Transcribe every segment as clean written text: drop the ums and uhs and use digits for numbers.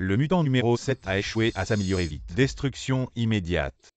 Le mutant numéro 7 a échoué à s'améliorer vite. Destruction immédiate.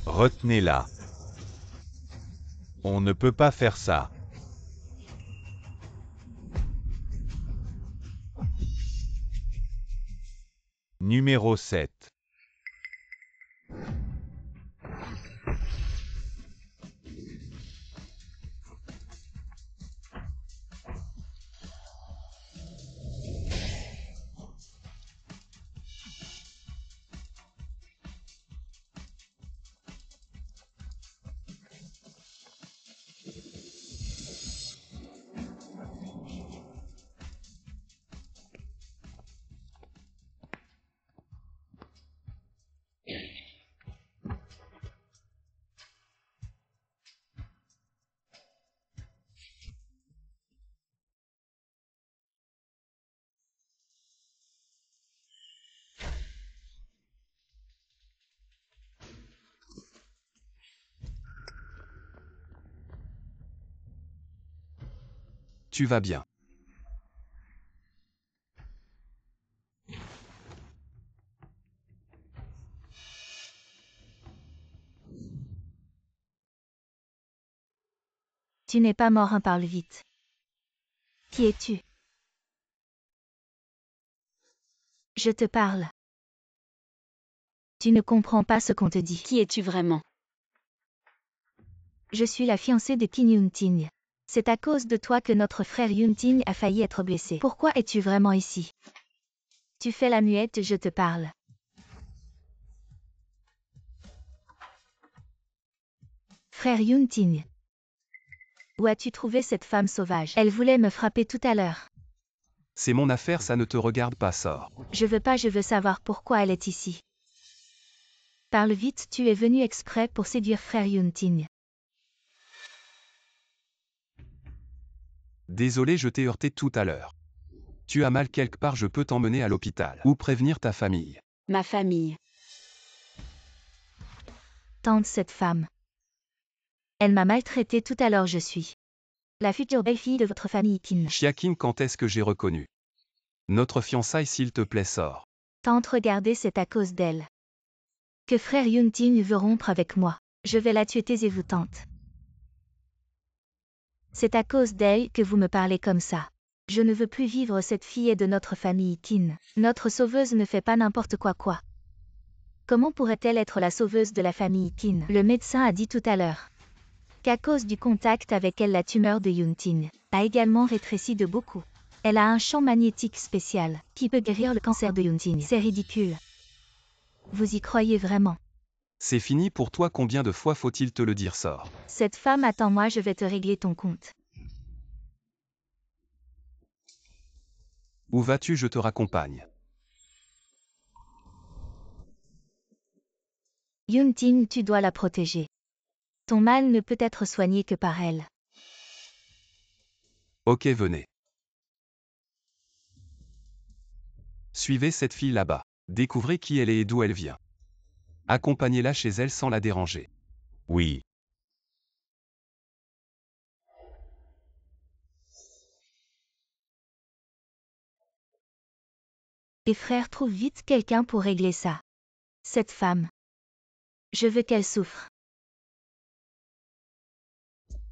Retenez-la. On ne peut pas faire ça. Numéro 7. Tu vas bien. Tu n'es pas mort, parle vite. Qui es-tu? Je te parle. Tu ne comprends pas ce qu'on te dit. Qui es-tu vraiment? Je suis la fiancée de Qin Yunting. C'est à cause de toi que notre frère Yunting a failli être blessé. Pourquoi es-tu vraiment ici? Tu fais la muette, je te parle. Frère Yunting. Où as-tu trouvé cette femme sauvage? Elle voulait me frapper tout à l'heure. C'est mon affaire, ça ne te regarde pas, sort. Je veux savoir pourquoi elle est ici. Parle vite, tu es venu exprès pour séduire frère Yunting. Désolé, je t'ai heurté tout à l'heure. Tu as mal quelque part, je peux t'emmener à l'hôpital. Ou prévenir ta famille. Ma famille. Tente cette femme. Elle m'a maltraité tout à l'heure, je suis la future belle-fille de votre famille Qin. Chiakin, quand est-ce que j'ai reconnu? Notre fiançaille, s'il te plaît, sort. Tante, regardez, c'est à cause d'elle que frère Yunting veut rompre avec moi. Je vais la tuer, taisez-vous, tante. C'est à cause d'elle que vous me parlez comme ça. Je ne veux plus vivre, cette fille est de notre famille Qin. Notre sauveuse ne fait pas n'importe quoi. Comment pourrait-elle être la sauveuse de la famille Qin? Le médecin a dit tout à l'heure qu'à cause du contact avec elle, la tumeur de Yunting a également rétréci de beaucoup. Elle a un champ magnétique spécial qui peut guérir le cancer de Yunting. C'est ridicule. Vous y croyez vraiment? C'est fini pour toi, combien de fois faut-il te le dire, sort? Cette femme, attends-moi, je vais te régler ton compte. Où vas-tu? Je te raccompagne. Yunting, tu dois la protéger. Ton mal ne peut être soigné que par elle. Ok, venez. Suivez cette fille là-bas. Découvrez qui elle est et d'où elle vient. Accompagnez-la chez elle sans la déranger. Oui. Et frère, trouve vite quelqu'un pour régler ça. Cette femme. Je veux qu'elle souffre.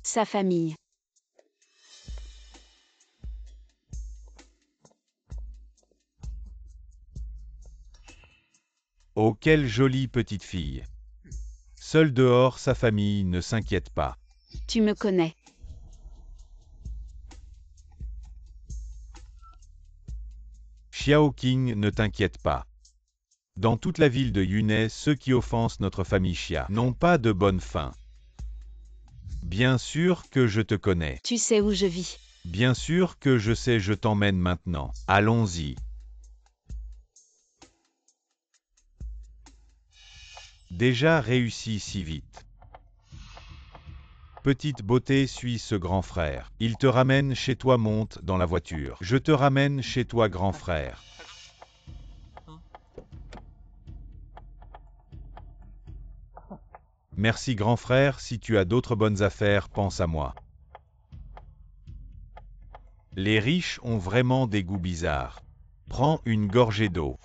Sa famille. Oh, quelle jolie petite fille. Seule dehors, sa famille ne s'inquiète pas. Tu me connais. Xiao Qing, ne t'inquiète pas. Dans toute la ville de Yunai, ceux qui offensent notre famille Xia n'ont pas de bonne fin. Bien sûr que je te connais. Tu sais où je vis. Bien sûr que je sais, je t'emmène maintenant. Allons-y. Déjà réussi si vite. Petite beauté, suis ce grand frère. Il te ramène chez toi, monte dans la voiture. Je te ramène chez toi, grand frère. Merci grand frère, si tu as d'autres bonnes affaires, pense à moi. Les riches ont vraiment des goûts bizarres. Prends une gorgée d'eau.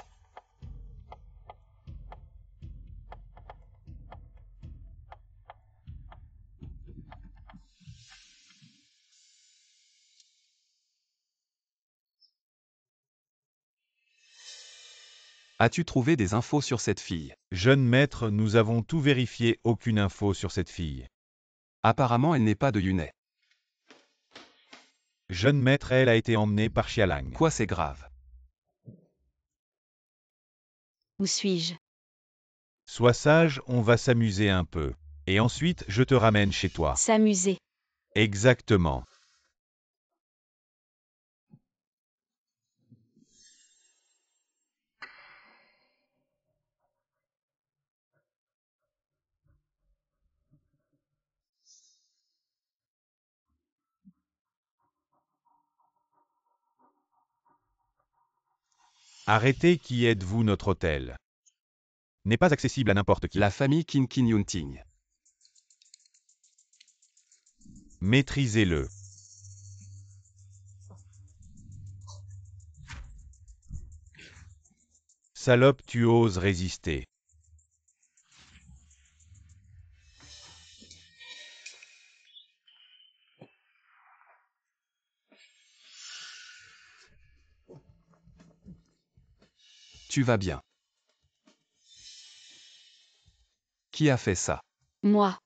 As-tu trouvé des infos sur cette fille? Jeune maître, nous avons tout vérifié, aucune info sur cette fille. Apparemment elle n'est pas de Yunai. Jeune maître, elle a été emmenée par Xialang. Quoi, c'est grave? Où suis-je? Sois sage, on va s'amuser un peu. Et ensuite, je te ramène chez toi. S'amuser. Exactement. Arrêtez, qui êtes-vous? Notre hôtel n'est pas accessible à n'importe qui. La famille Qin Qin Yunting. Maîtrisez-le. Salope, tu oses résister. Tu vas bien. Qui a fait ça? Moi.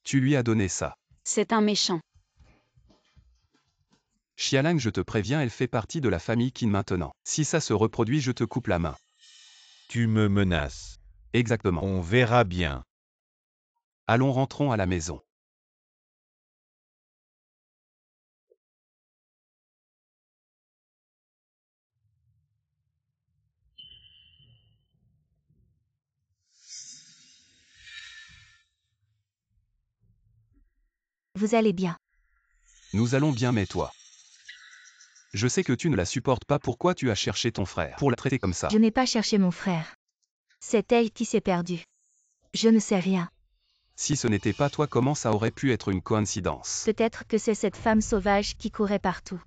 Tu lui as donné ça. C'est un méchant. Xialang, je te préviens, elle fait partie de la famille Qin maintenant. Si ça se reproduit, je te coupe la main. Tu me menaces. Exactement. On verra bien. Allons, rentrons à la maison. Vous allez bien. Nous allons bien, mais toi. Je sais que tu ne la supportes pas, pourquoi tu as cherché ton frère pour la traiter comme ça? Je n'ai pas cherché mon frère. C'est elle qui s'est perdue. Je ne sais rien. Si ce n'était pas toi, comment ça aurait pu être une coïncidence? Peut-être que c'est cette femme sauvage qui courait partout.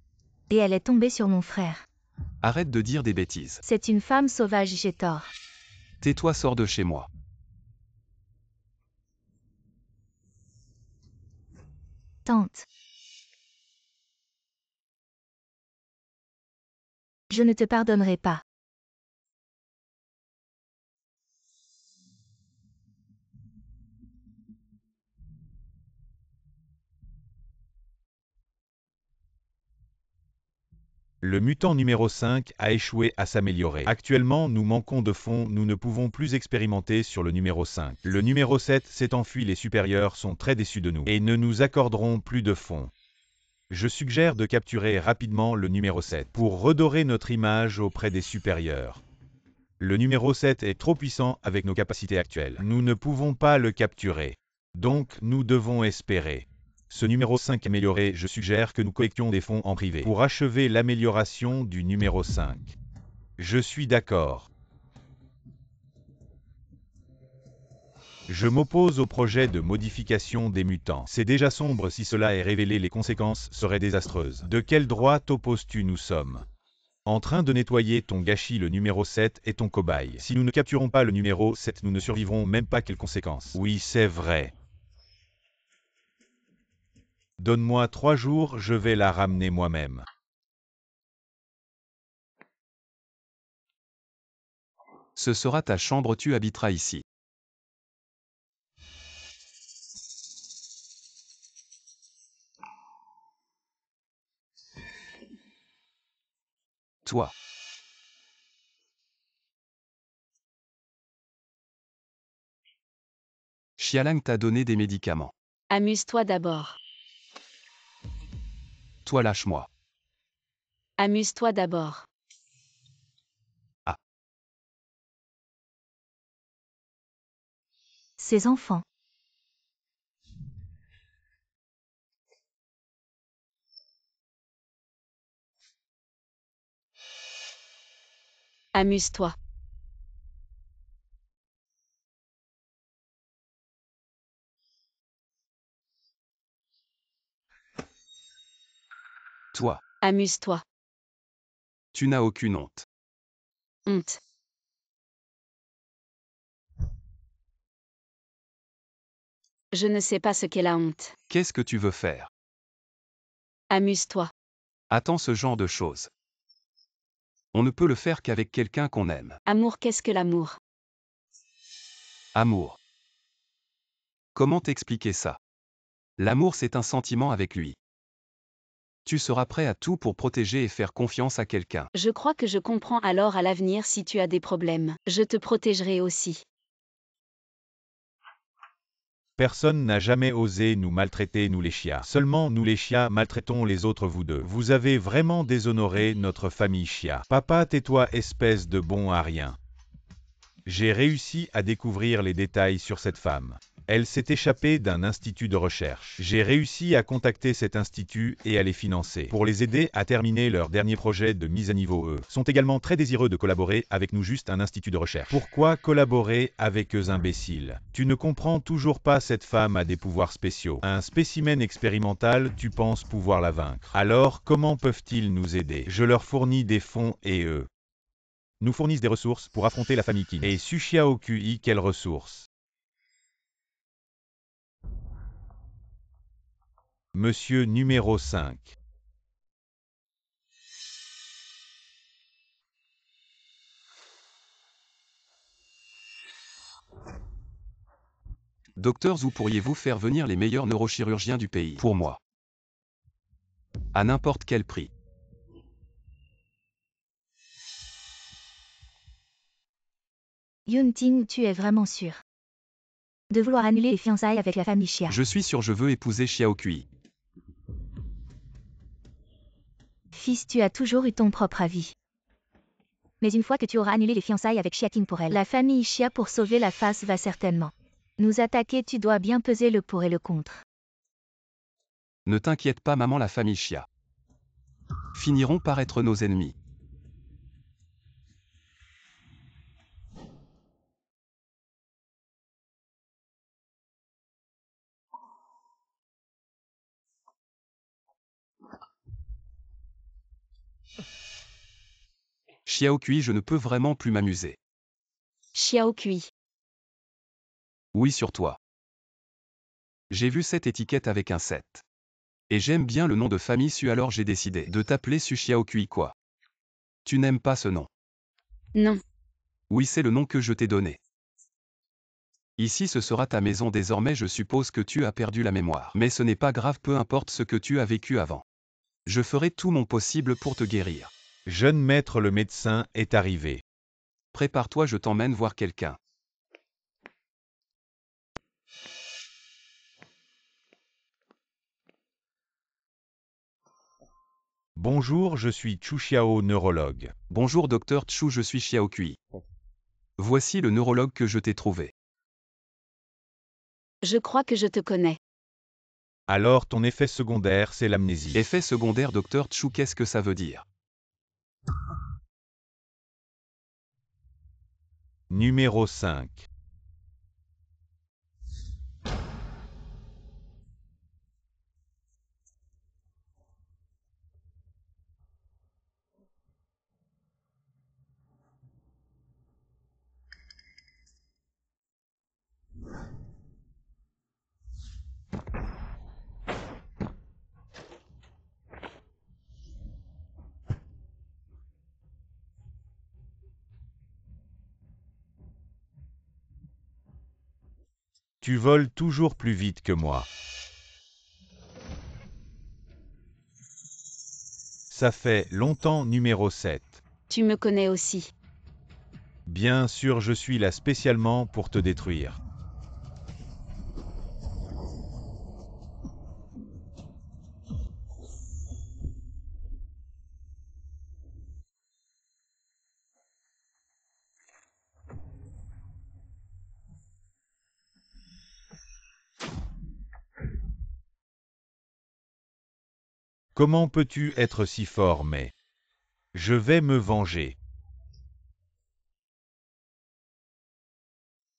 Et elle est tombée sur mon frère. Arrête de dire des bêtises. C'est une femme sauvage, j'ai tort. Tais-toi, sors de chez moi. Tante. Je ne te pardonnerai pas. Le mutant numéro 5 a échoué à s'améliorer. Actuellement, nous manquons de fonds, nous ne pouvons plus expérimenter sur le numéro 5. Le numéro 7 s'est enfui, les supérieurs sont très déçus de nous et ne nous accorderont plus de fonds. Je suggère de capturer rapidement le numéro 7 pour redorer notre image auprès des supérieurs. Le numéro 7 est trop puissant avec nos capacités actuelles. Nous ne pouvons pas le capturer. Donc, nous devons espérer. Ce numéro 5 amélioré, je suggère que nous collections des fonds en privé pour achever l'amélioration du numéro 5. Je suis d'accord. Je m'oppose au projet de modification des mutants. C'est déjà sombre, si cela est révélé, les conséquences seraient désastreuses. De quel droit t'opposes-tu? Nous sommes en train de nettoyer ton gâchis, le numéro 7 est ton cobaye. Si nous ne capturons pas le numéro 7, nous ne survivrons même pas. Quelles conséquences? Oui, c'est vrai. Donne-moi 3 jours, je vais la ramener moi-même. Ce sera ta chambre, tu habiteras ici. Toi. Xialang t'a donné des médicaments. Amuse-toi d'abord. Toi lâche-moi. Amuse-toi d'abord. Ces enfants. Amuse-toi. Toi. Amuse-toi. Tu n'as aucune honte. Honte. Je ne sais pas ce qu'est la honte. Qu'est-ce que tu veux faire? Amuse-toi. Attends ce genre de choses. On ne peut le faire qu'avec quelqu'un qu'on aime. Amour, qu'est-ce que l'amour? Amour. Comment t'expliquer ça? L'amour, c'est un sentiment avec lui. Tu seras prêt à tout pour protéger et faire confiance à quelqu'un. Je crois que je comprends alors à l'avenir si tu as des problèmes. Je te protégerai aussi. Personne n'a jamais osé nous maltraiter, nous les chias. Seulement nous les chias maltraitons les autres, vous deux. Vous avez vraiment déshonoré notre famille chia. Papa, tais-toi, espèce de bon à rien. J'ai réussi à découvrir les détails sur cette femme. Elle s'est échappée d'un institut de recherche. J'ai réussi à contacter cet institut et à les financer pour les aider à terminer leur dernier projet de mise à niveau. Eux sont également très désireux de collaborer avec nous, juste un institut de recherche. Pourquoi collaborer avec eux, imbéciles? Tu ne comprends toujours pas, cette femme a des pouvoirs spéciaux. Un spécimen expérimental, tu penses pouvoir la vaincre. Alors, comment peuvent-ils nous aider? Je leur fournis des fonds et eux nous fournissent des ressources pour affronter la famille Qin. Et Sushiaokui, quelles ressources? Monsieur numéro 5. Docteur, où pourriez-vous faire venir les meilleurs neurochirurgiens du pays? Pour moi. À n'importe quel prix. Yunting, tu es vraiment sûr de vouloir annuler les fiançailles avec la famille Chia? Je suis sûr, je veux épouser Xiaokui. Fils, tu as toujours eu ton propre avis. Mais une fois que tu auras annulé les fiançailles avec Xiating pour elle, la famille Chia, pour sauver la face, va certainement nous attaquer. Tu dois bien peser le pour et le contre. Ne t'inquiète pas, maman, la famille Chia finiront par être nos ennemis. Xiaokui, je ne peux vraiment plus m'amuser. Xiaokui. Oui, sur toi. J'ai vu cette étiquette avec un 7. Et j'aime bien le nom de famille Su, alors j'ai décidé de t'appeler Su Xiaokui quoi. Tu n'aimes pas ce nom? Non. Oui, c'est le nom que je t'ai donné. Ici, ce sera ta maison désormais. Je suppose que tu as perdu la mémoire. Mais ce n'est pas grave, peu importe ce que tu as vécu avant. Je ferai tout mon possible pour te guérir. Jeune maître, le médecin est arrivé. Prépare-toi, je t'emmène voir quelqu'un. Bonjour, je suis Chu Xiao, neurologue. Bonjour docteur Chu, je suis Xiaokui. Voici le neurologue que je t'ai trouvé. Je crois que je te connais. Alors ton effet secondaire, c'est l'amnésie. Effet secondaire, docteur Chu, qu'est-ce que ça veut dire? Numéro 5. Tu voles toujours plus vite que moi. Ça fait longtemps numéro 7. Tu me connais aussi. Bien sûr, je suis là spécialement pour te détruire. Comment peux-tu être si fort, mais... Je vais me venger.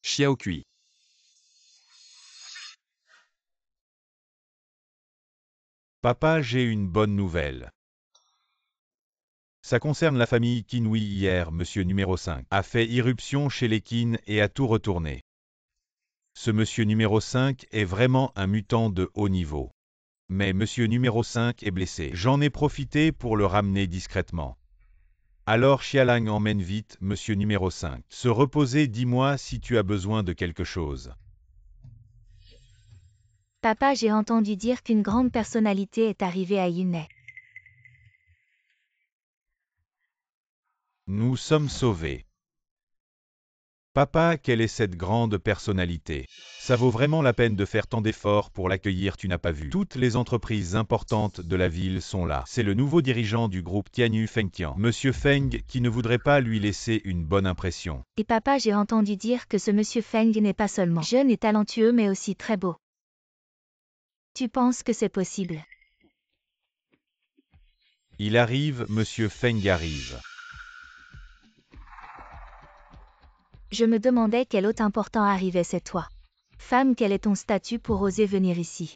Xiaokui. Papa, j'ai une bonne nouvelle. Ça concerne la famille Qin. Oui, hier, monsieur numéro 5 a fait irruption chez les Qin et a tout retourné. Ce monsieur numéro 5 est vraiment un mutant de haut niveau. Mais monsieur numéro 5 est blessé. J'en ai profité pour le ramener discrètement. Alors Xialang emmène vite monsieur numéro 5. Se reposer, dis-moi si tu as besoin de quelque chose. Papa, j'ai entendu dire qu'une grande personnalité est arrivée à Yunai. Nous sommes sauvés. Papa, quelle est cette grande personnalité? Ça vaut vraiment la peine de faire tant d'efforts pour l'accueillir, tu n'as pas vu. Toutes les entreprises importantes de la ville sont là. C'est le nouveau dirigeant du groupe Tianyu Fengtian, Monsieur Feng, qui ne voudrait pas lui laisser une bonne impression. Et papa, j'ai entendu dire que ce monsieur Feng n'est pas seulement jeune et talentueux mais aussi très beau. Tu penses que c'est possible? Il arrive, Monsieur Feng arrive. Je me demandais quel hôte important arrivait, c'est toi. Femme, quel est ton statut pour oser venir ici?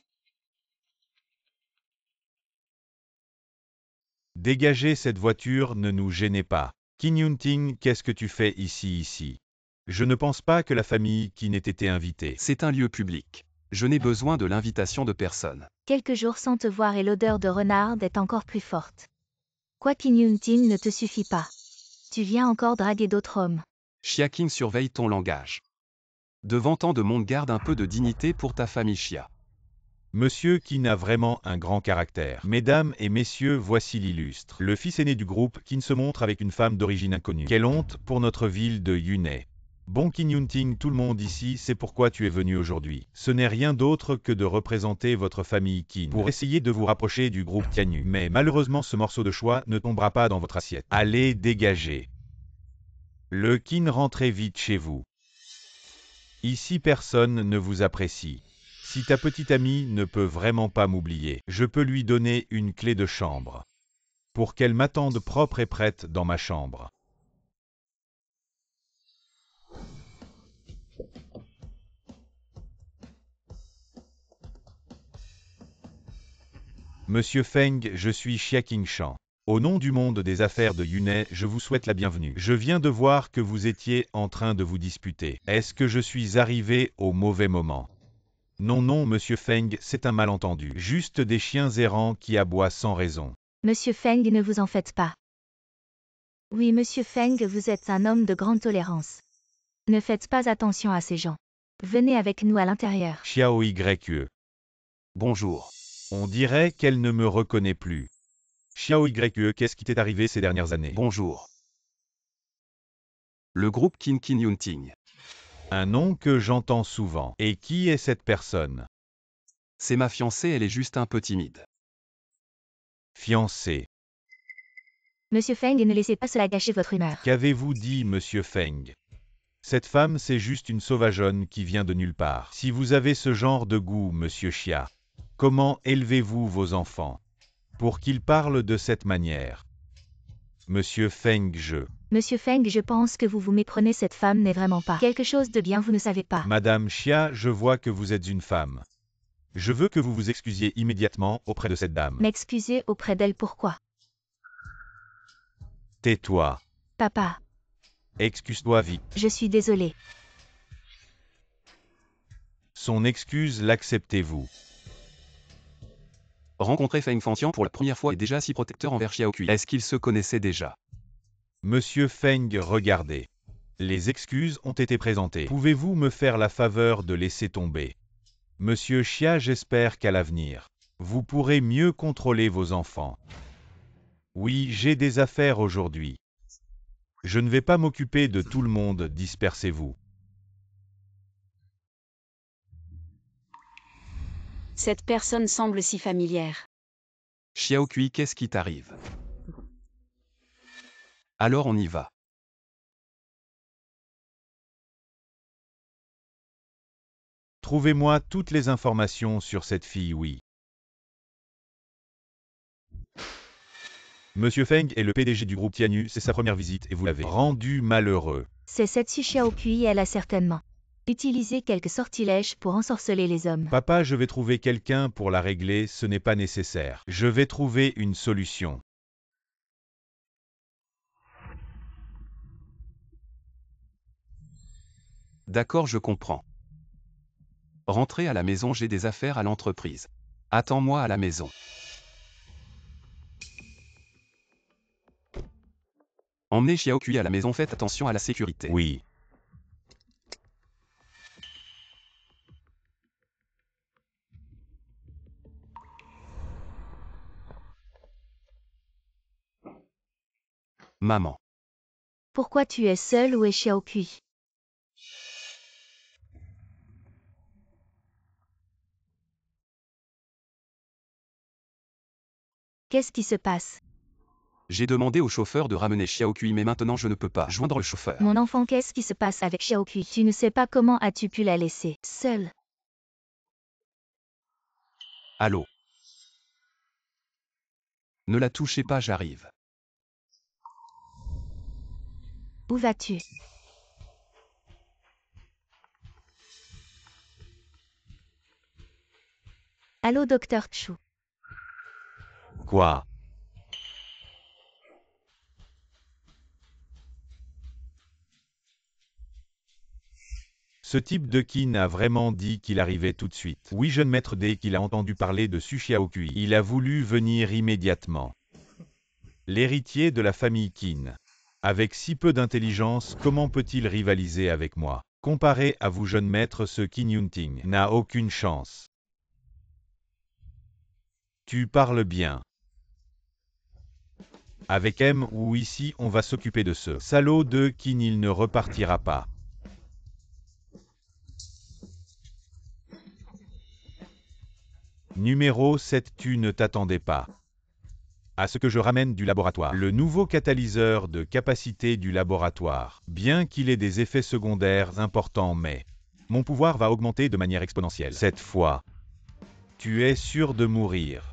Dégagez cette voiture, ne nous gênez pas. Qin Yunting, qu'est-ce que tu fais ici? Je ne pense pas que la famille Qin ait été invitée. C'est un lieu public. Je n'ai besoin de l'invitation de personne. Quelques jours sans te voir et l'odeur de renard est encore plus forte. Quoi, Qin Yunting ne te suffit pas. Tu viens encore draguer d'autres hommes. Xiaking, surveille ton langage. Devant tant de monde, garde un peu de dignité pour ta famille Xia. Monsieur Qin a vraiment un grand caractère. Mesdames et messieurs, voici l'illustre. Le fils aîné du groupe Qin se montre avec une femme d'origine inconnue. Quelle honte pour notre ville de Yunai. Bon Qin Yunting, tout le monde ici sait pourquoi tu es venu aujourd'hui. Ce n'est rien d'autre que de représenter votre famille Qin pour essayer de vous rapprocher du groupe Tianyu. Mais malheureusement, ce morceau de choix ne tombera pas dans votre assiette. Allez, dégagez. Le Qin, rentrez vite chez vous. Ici, personne ne vous apprécie. Si ta petite amie ne peut vraiment pas m'oublier, je peux lui donner une clé de chambre. Pour qu'elle m'attende propre et prête dans ma chambre. Monsieur Feng, je suis Xiaking Shan. Au nom du monde des affaires de Yunai, je vous souhaite la bienvenue. Je viens de voir que vous étiez en train de vous disputer. Est-ce que je suis arrivé au mauvais moment? Non, non, Monsieur Feng, c'est un malentendu. Juste des chiens errants qui aboient sans raison. Monsieur Feng, ne vous en faites pas. Oui, Monsieur Feng, vous êtes un homme de grande tolérance. Ne faites pas attention à ces gens. Venez avec nous à l'intérieur. Xiao Yue. Bonjour. On dirait qu'elle ne me reconnaît plus. Xiao Yue, qu'est-ce qui t'est arrivé ces dernières années? Bonjour. Le groupe Qin Yunting. Un nom que j'entends souvent. Et qui est cette personne? C'est ma fiancée, elle est juste un peu timide. Fiancée. Monsieur Feng, ne laissez pas cela gâcher votre humeur. Qu'avez-vous dit, Monsieur Feng? Cette femme, c'est juste une sauvageonne qui vient de nulle part. Si vous avez ce genre de goût, Monsieur Xia, comment élevez-vous vos enfants? Pour qu'ils parlent de cette manière. Monsieur Feng, Monsieur Feng, je pense que vous vous méprenez, cette femme n'est vraiment pas quelque chose de bien, vous ne savez pas. Madame Xia, je vois que vous êtes une femme. Je veux que vous vous excusiez immédiatement auprès de cette dame. M'excuser auprès d'elle, pourquoi? Tais-toi. Papa. Excuse-toi vite. Je suis désolée. Son excuse, l'acceptez-vous? Rencontrer Feng Fantian pour la première fois et déjà si protecteur envers Xiaokui. Est-ce qu'ils se connaissaient déjà? Monsieur Feng, regardez. Les excuses ont été présentées. Pouvez-vous me faire la faveur de laisser tomber? Monsieur Xia, j'espère qu'à l'avenir, vous pourrez mieux contrôler vos enfants. Oui, j'ai des affaires aujourd'hui. Je ne vais pas m'occuper de tout le monde, dispersez-vous. Cette personne semble si familière. Xiaokui, qu'est-ce qui t'arrive? Alors on y va. Trouvez-moi toutes les informations sur cette fille, oui. Monsieur Feng est le PDG du groupe Tianyu, c'est sa première visite et vous l'avez rendu malheureux. C'est cette Xu Xiaokui, elle a certainement utilisé quelques sortilèges pour ensorceler les hommes. Papa, je vais trouver quelqu'un pour la régler, ce n'est pas nécessaire. Je vais trouver une solution. D'accord, je comprends. Rentrez à la maison, j'ai des affaires à l'entreprise. Attends-moi à la maison. Emmenez Xiaokui à la maison, faites attention à la sécurité. Oui. Maman. Pourquoi tu es seul, où est Xiaokui? Qu'est-ce qui se passe? J'ai demandé au chauffeur de ramener Xiaokui, mais maintenant je ne peux pas joindre le chauffeur. Mon enfant, qu'est-ce qui se passe avec Xiaokui? Tu ne sais pas comment as-tu pu la laisser seule? Allô? Ne la touchez pas, j'arrive. Où vas-tu? Allô, docteur Chu. Quoi? Ce type de Qin a vraiment dit qu'il arrivait tout de suite. Oui, jeune maître, dès qu'il a entendu parler de Xu Xiaokui, il a voulu venir immédiatement. L'héritier de la famille Qin. Avec si peu d'intelligence, comment peut-il rivaliser avec moi? Comparé à vous, jeune maître, ce Qin Yunting n'a aucune chance. Tu parles bien. Avec M ou ici, on va s'occuper de ce salaud de Qin, il ne repartira pas. Numéro 7, tu ne t'attendais pas à ce que je ramène du laboratoire. Le nouveau catalyseur de capacité du laboratoire, bien qu'il ait des effets secondaires importants, mais mon pouvoir va augmenter de manière exponentielle. Cette fois, tu es sûr de mourir.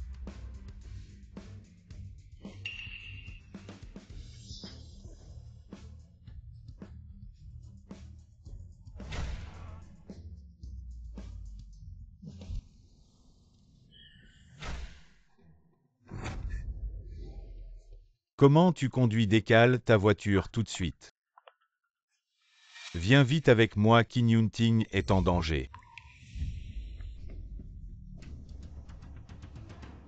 Comment tu conduis? Décale ta voiture tout de suite. Viens vite avec moi, Qin Yunting est en danger.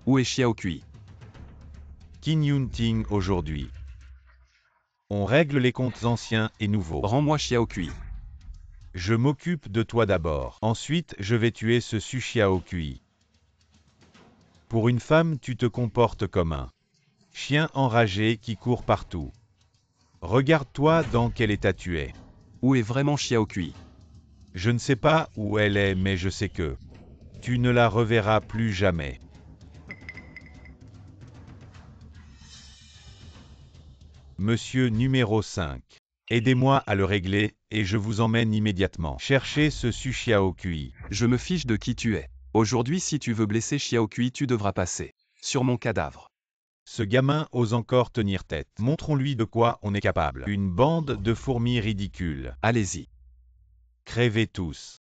Où est Xiaokui? Qin Yunting aujourd'hui. On règle les comptes anciens et nouveaux. Rends-moi Xiaokui. Je m'occupe de toi d'abord. Ensuite, je vais tuer ce Xu Xiaokui. Pour une femme, tu te comportes comme un chien enragé qui court partout. Regarde-toi dans quel état tu es. Où est vraiment Xiaokui? Je ne sais pas où elle est, mais je sais que tu ne la reverras plus jamais. Monsieur numéro 5. Aidez-moi à le régler, et je vous emmène immédiatement. Cherchez ce Xu Xiaokui. Je me fiche de qui tu es. Aujourd'hui, si tu veux blesser Xiaokui, tu devras passer sur mon cadavre. Ce gamin ose encore tenir tête. Montrons-lui de quoi on est capable. Une bande de fourmis ridicules. Allez-y. Crèvez tous.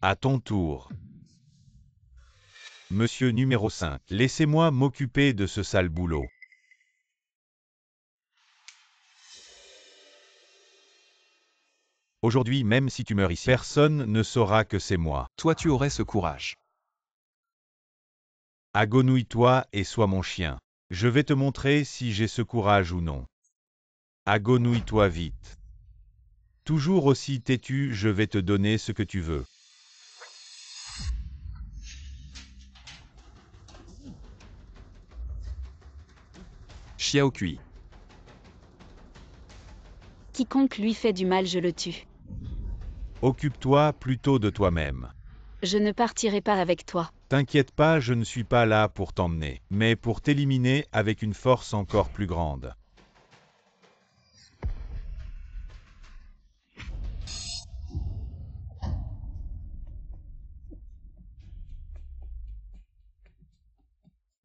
À ton tour. Monsieur numéro 5. Laissez-moi m'occuper de ce sale boulot. Aujourd'hui, même si tu meurs ici, personne ne saura que c'est moi. Toi, tu aurais ce courage. Agenouille-toi et sois mon chien. Je vais te montrer si j'ai ce courage ou non. Agenouille-toi vite. Toujours aussi têtu, je vais te donner ce que tu veux. Xiaokui. Quiconque lui fait du mal, je le tue. Occupe-toi plutôt de toi-même. Je ne partirai pas avec toi. T'inquiète pas, je ne suis pas là pour t'emmener, mais pour t'éliminer avec une force encore plus grande.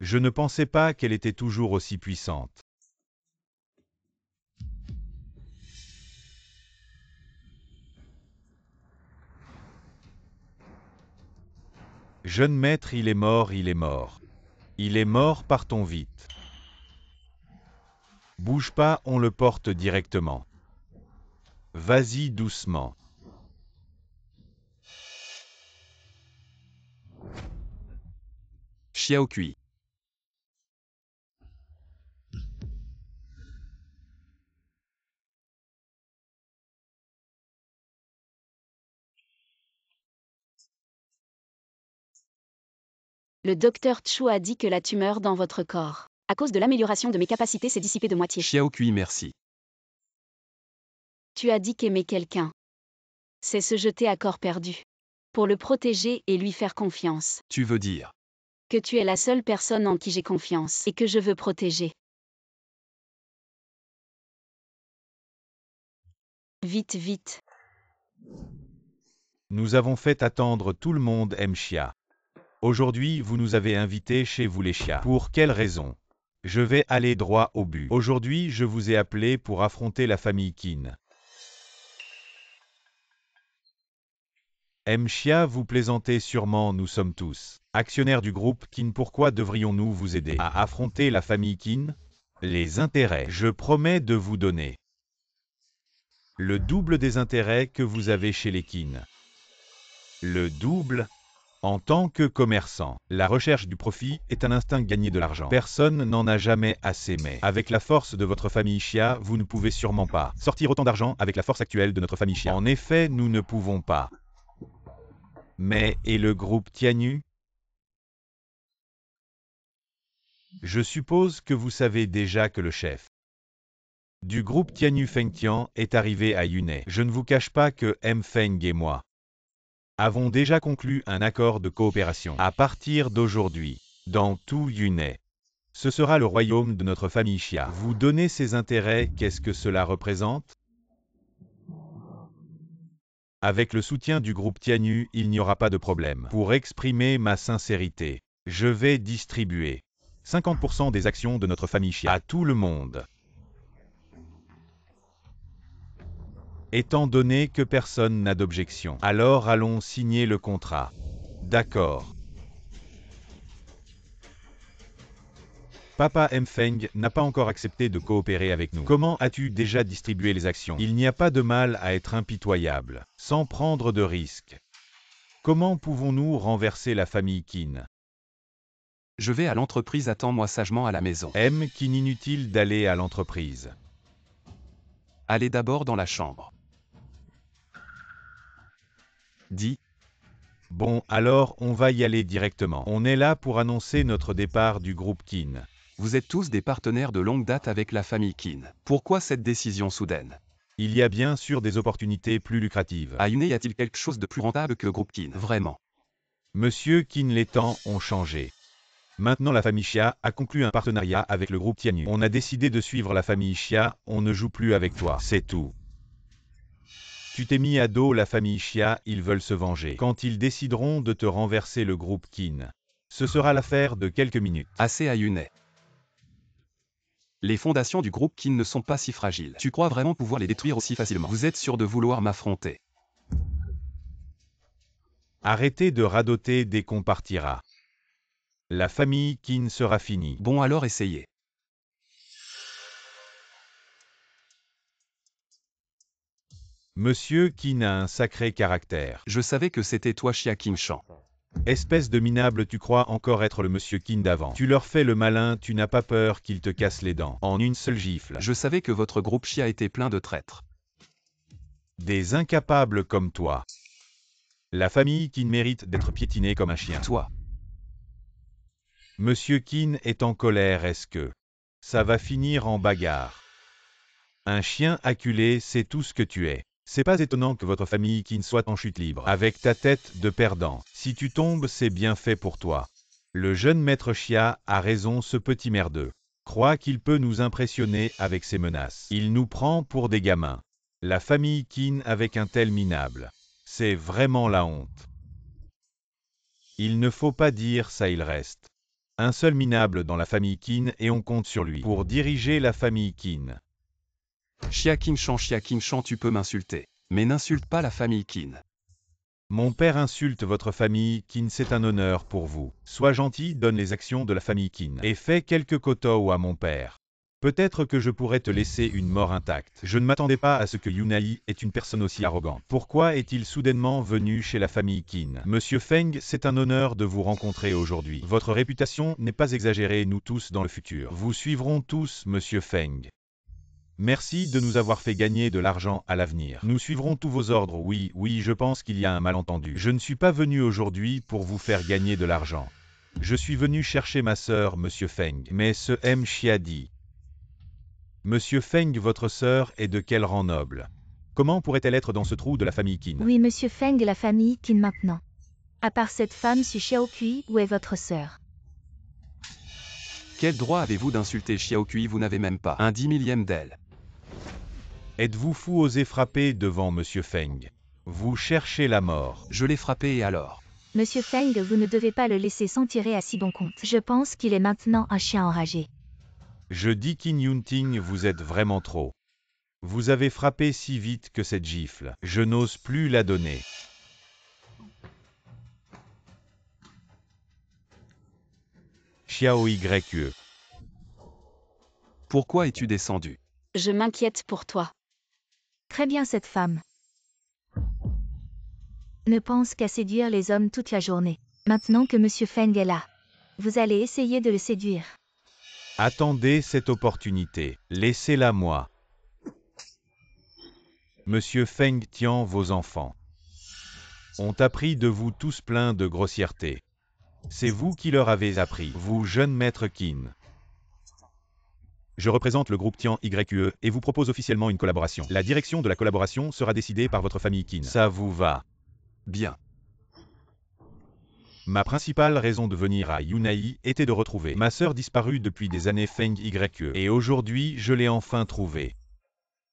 Je ne pensais pas qu'elle était toujours aussi puissante. Jeune maître, il est mort, il est mort. Il est mort, partons vite. Bouge pas, on le porte directement. Vas-y doucement. Xiaokui. Le docteur Chu a dit que la tumeur dans votre corps, à cause de l'amélioration de mes capacités, s'est dissipée de moitié. Xiaokui, merci. Tu as dit qu'aimer quelqu'un, c'est se jeter à corps perdu. Pour le protéger et lui faire confiance. Tu veux dire? Que tu es la seule personne en qui j'ai confiance et que je veux protéger. Vite, vite. Nous avons fait attendre tout le monde, Mxia. Aujourd'hui, vous nous avez invités chez vous les chiens. Pour quelle raison? Je vais aller droit au but. Aujourd'hui, je vous ai appelé pour affronter la famille Qin. Mxia, vous plaisantez sûrement, nous sommes tous actionnaires du groupe Qin. Pourquoi devrions-nous vous aider à affronter la famille Qin? Les intérêts. Je promets de vous donner le double des intérêts que vous avez chez les Qin. Le double? En tant que commerçant, la recherche du profit est un instinct gagné de l'argent. Personne n'en a jamais assez, mais avec la force de votre famille Xia, vous ne pouvez sûrement pas sortir autant d'argent avec la force actuelle de notre famille Xia. En effet, nous ne pouvons pas. Mais, et le groupe Tianyu? Je suppose que vous savez déjà que le chef du groupe Tianyu, Feng Tian, est arrivé à Yunai. Je ne vous cache pas que M. Feng et moi avons déjà conclu un accord de coopération. À partir d'aujourd'hui, dans tout Yunai, ce sera le royaume de notre famille Xia. Vous donnez ses intérêts, qu'est-ce que cela représente? Avec le soutien du groupe Tianyu, il n'y aura pas de problème. Pour exprimer ma sincérité, je vais distribuer 50% des actions de notre famille Xia à tout le monde. Étant donné que personne n'a d'objection, alors allons signer le contrat. D'accord. Papa M. Feng n'a pas encore accepté de coopérer avec nous. Comment as-tu déjà distribué les actions? Il n'y a pas de mal à être impitoyable, sans prendre de risques. Comment pouvons-nous renverser la famille Qin? Je vais à l'entreprise, attends-moi sagement à la maison. M. Qin, inutile d'aller à l'entreprise. Allez d'abord dans la chambre. Dis. Bon, alors on va y aller directement. On est là pour annoncer notre départ du groupe Qin. Vous êtes tous des partenaires de longue date avec la famille Qin. Pourquoi cette décision soudaine? Il y a bien sûr des opportunités plus lucratives. À Yunai, y a-t-il quelque chose de plus rentable que le groupe Qin? Vraiment? Monsieur Qin, les temps ont changé. Maintenant la famille Xia a conclu un partenariat avec le groupe Tianyu. On a décidé de suivre la famille Xia, on ne joue plus avec toi, c'est tout. Tu t'es mis à dos la famille Xia, ils veulent se venger. Quand ils décideront de te renverser le groupe Qin, ce sera l'affaire de quelques minutes. Assez à Yunai. Les fondations du groupe Qin ne sont pas si fragiles. Tu crois vraiment pouvoir les détruire aussi facilement? Vous êtes sûr de vouloir m'affronter? Arrêtez de radoter dès qu'on partira. La famille Qin sera finie. Bon alors essayez. Monsieur Qin a un sacré caractère. Je savais que c'était toi, Xia Qingshan. Espèce de minable, tu crois encore être le monsieur Qin d'avant. Tu leur fais le malin, tu n'as pas peur qu'ils te cassent les dents en une seule gifle. Je savais que votre groupe Xia était plein de traîtres. Des incapables comme toi. La famille Qin mérite d'être piétinée comme un chien. Toi. Monsieur Qin est en colère, est-ce que ça va finir en bagarre. Un chien acculé, c'est tout ce que tu es. C'est pas étonnant que votre famille Qin soit en chute libre. Avec ta tête de perdant. Si tu tombes, c'est bien fait pour toi. Le jeune maître Xia a raison, ce petit merdeux. Croit qu'il peut nous impressionner avec ses menaces. Il nous prend pour des gamins. La famille Qin avec un tel minable. C'est vraiment la honte. Il ne faut pas dire ça, il reste un seul minable dans la famille Qin et on compte sur lui pour diriger la famille Qin. Xia Qingshan, tu peux m'insulter. Mais n'insulte pas la famille Qin. Mon père insulte votre famille Qin, c'est un honneur pour vous. Sois gentil, donne les actions de la famille Qin et fais quelques koto à mon père. Peut-être que je pourrais te laisser une mort intacte. Je ne m'attendais pas à ce que Yunai est une personne aussi arrogante. Pourquoi est-il soudainement venu chez la famille Qin? Monsieur Feng, c'est un honneur de vous rencontrer aujourd'hui. Votre réputation n'est pas exagérée, nous tous dans le futur. Vous suivrons tous, Monsieur Feng. Merci de nous avoir fait gagner de l'argent à l'avenir. Nous suivrons tous vos ordres. Oui, je pense qu'il y a un malentendu. Je ne suis pas venu aujourd'hui pour vous faire gagner de l'argent. Je suis venu chercher ma sœur, Monsieur Feng. Mais ce M. Xia dit. Monsieur Feng, votre sœur est de quel rang noble? Comment pourrait-elle être dans ce trou de la famille Qin? Oui, Monsieur Feng et la famille Qin maintenant. À part cette femme, Su Xiaokui, où est votre sœur? Quel droit avez-vous d'insulter Xiaokui? Vous n'avez même pas un 10 000e d'elle. Êtes-vous fou, osez frapper devant Monsieur Feng? Vous cherchez la mort. Je l'ai frappé et alors? Monsieur Feng, vous ne devez pas le laisser s'en tirer à si bon compte. Je pense qu'il est maintenant un chien enragé. Je dis Qin Yunting, vous êtes vraiment trop. Vous avez frappé si vite que cette gifle, je n'ose plus la donner. Xiao Yue. Pourquoi es-tu descendu? Je m'inquiète pour toi. Très bien cette femme. Ne pense qu'à séduire les hommes toute la journée. Maintenant que Monsieur Feng est là, vous allez essayer de le séduire. Attendez cette opportunité, laissez-la moi. Monsieur Feng Tian, vos enfants ont appris de vous tous plein de grossièreté. C'est vous qui leur avez appris, vous jeune maître Qin. Je représente le groupe Tian YQE et vous propose officiellement une collaboration. La direction de la collaboration sera décidée par votre famille Qin. Ça vous va? Bien. Ma principale raison de venir à Yunai était de retrouver ma sœur disparue depuis des années Feng YQE. Et aujourd'hui, je l'ai enfin trouvée.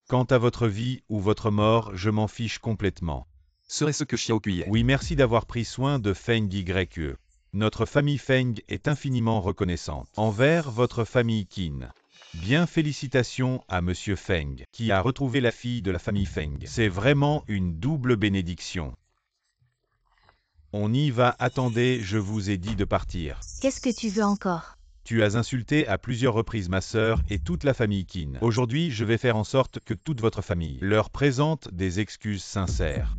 Quant à votre vie ou votre mort, je m'en fiche complètement. Serait-ce que Xiaokui est? Oui, merci d'avoir pris soin de Feng YQE. Notre famille Feng est infiniment reconnaissante envers votre famille Qin. Bien, félicitations à Monsieur Feng, qui a retrouvé la fille de la famille Feng. C'est vraiment une double bénédiction. On y va, attendez, je vous ai dit de partir. Qu'est-ce que tu veux encore? Tu as insulté à plusieurs reprises ma sœur et toute la famille Qin. Aujourd'hui, je vais faire en sorte que toute votre famille leur présente des excuses sincères.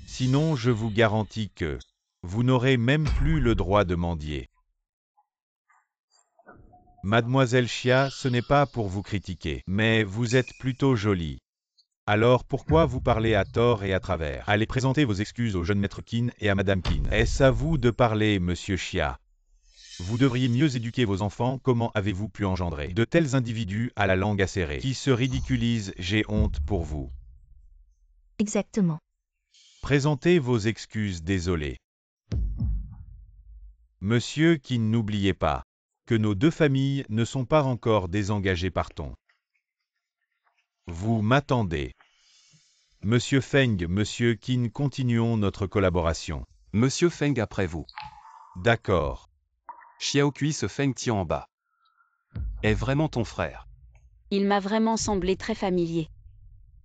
Sinon, je vous garantis que vous n'aurez même plus le droit de mendier. Mademoiselle Xia, ce n'est pas pour vous critiquer, mais vous êtes plutôt jolie. Alors pourquoi vous parlez à tort et à travers? Allez présenter vos excuses au jeune maître Qin et à Madame Qin. Est-ce à vous de parler, Monsieur Xia? Vous devriez mieux éduquer vos enfants. Comment avez-vous pu engendrer de tels individus à la langue acérée qui se ridiculisent? J'ai honte pour vous. Exactement. Présentez vos excuses, désolé. Monsieur Qin, n'oubliez pas que nos deux familles ne sont pas encore désengagées, partons. Vous m'attendez. Monsieur Feng, Monsieur Qin, continuons notre collaboration. Monsieur Feng après vous. D'accord. Xiaokui, ce Feng Tian en bas est vraiment ton frère. Il m'a vraiment semblé très familier.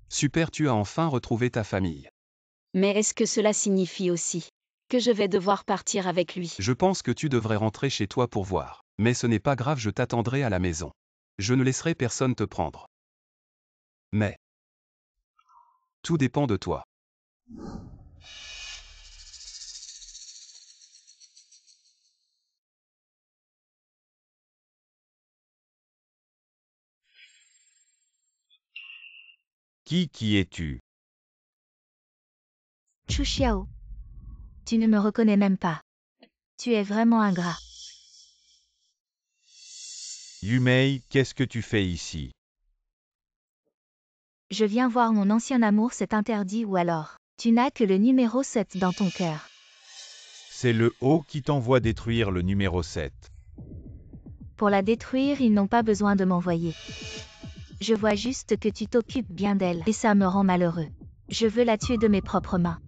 Super, tu as enfin retrouvé ta famille. Mais est-ce que cela signifie aussi que je vais devoir partir avec lui? Je pense que tu devrais rentrer chez toi pour voir. Mais ce n'est pas grave, je t'attendrai à la maison. Je ne laisserai personne te prendre. Mais tout dépend de toi. Qui es-tu? Chu Xiao. Tu ne me reconnais même pas. Tu es vraiment ingrat. Yumei, qu'est-ce que tu fais ici? Je viens voir mon ancien amour, c'est interdit ou alors? Tu n'as que le numéro 7 dans ton cœur. C'est le haut qui t'envoie détruire le numéro 7. Pour la détruire, ils n'ont pas besoin de m'envoyer. Je vois juste que tu t'occupes bien d'elle, et ça me rend malheureux. Je veux la tuer de mes propres mains.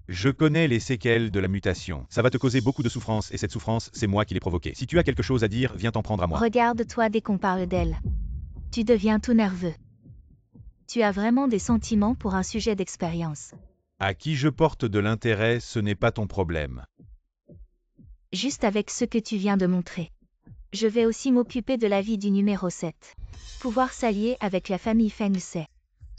Je connais les séquelles de la mutation. Ça va te causer beaucoup de souffrance, et cette souffrance, c'est moi qui l'ai provoquée. Si tu as quelque chose à dire, viens t'en prendre à moi. Regarde-toi dès qu'on parle d'elle. Tu deviens tout nerveux. Tu as vraiment des sentiments pour un sujet d'expérience. À qui je porte de l'intérêt, ce n'est pas ton problème. Juste avec ce que tu viens de montrer. Je vais aussi m'occuper de la vie du numéro 7. Pouvoir s'allier avec la famille Feng, c'est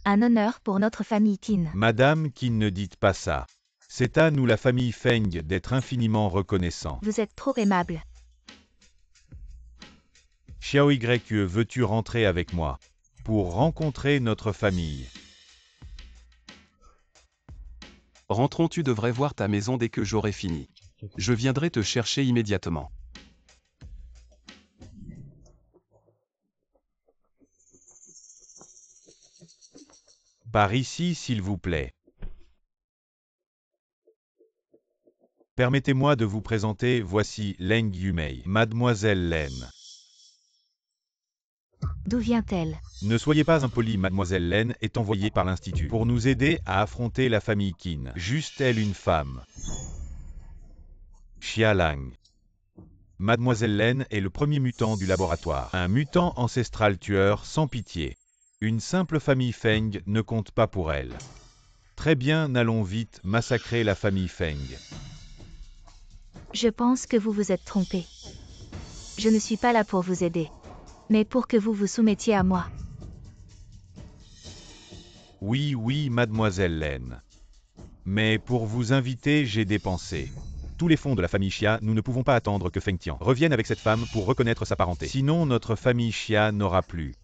un honneur pour notre famille Qin. Madame Qin, ne dites pas ça. C'est à nous, la famille Feng, d'être infiniment reconnaissants. Vous êtes trop aimable. Xiao YE, veux-tu rentrer avec moi pour rencontrer notre famille? Rentrons, tu devrais voir ta maison dès que j'aurai fini. Je viendrai te chercher immédiatement. Par ici, s'il vous plaît. Permettez-moi de vous présenter, voici Leng Yumei, Mademoiselle Len. D'où vient-elle? Ne soyez pas impoli, Mademoiselle Len est envoyée par l'Institut pour nous aider à affronter la famille Qin. Juste elle, une femme. Xia Lang. Mademoiselle Len est le premier mutant du laboratoire. Un mutant ancestral tueur sans pitié. Une simple famille Feng ne compte pas pour elle. Très bien, allons vite massacrer la famille Feng. Je pense que vous vous êtes trompé. Je ne suis pas là pour vous aider, mais pour que vous vous soumettiez à moi. Oui, oui, Mademoiselle Len. Mais pour vous inviter, j'ai dépensé tous les fonds de la famille Xia. Nous ne pouvons pas attendre que Feng Tian revienne avec cette femme pour reconnaître sa parenté. Sinon, notre famille Xia n'aura plus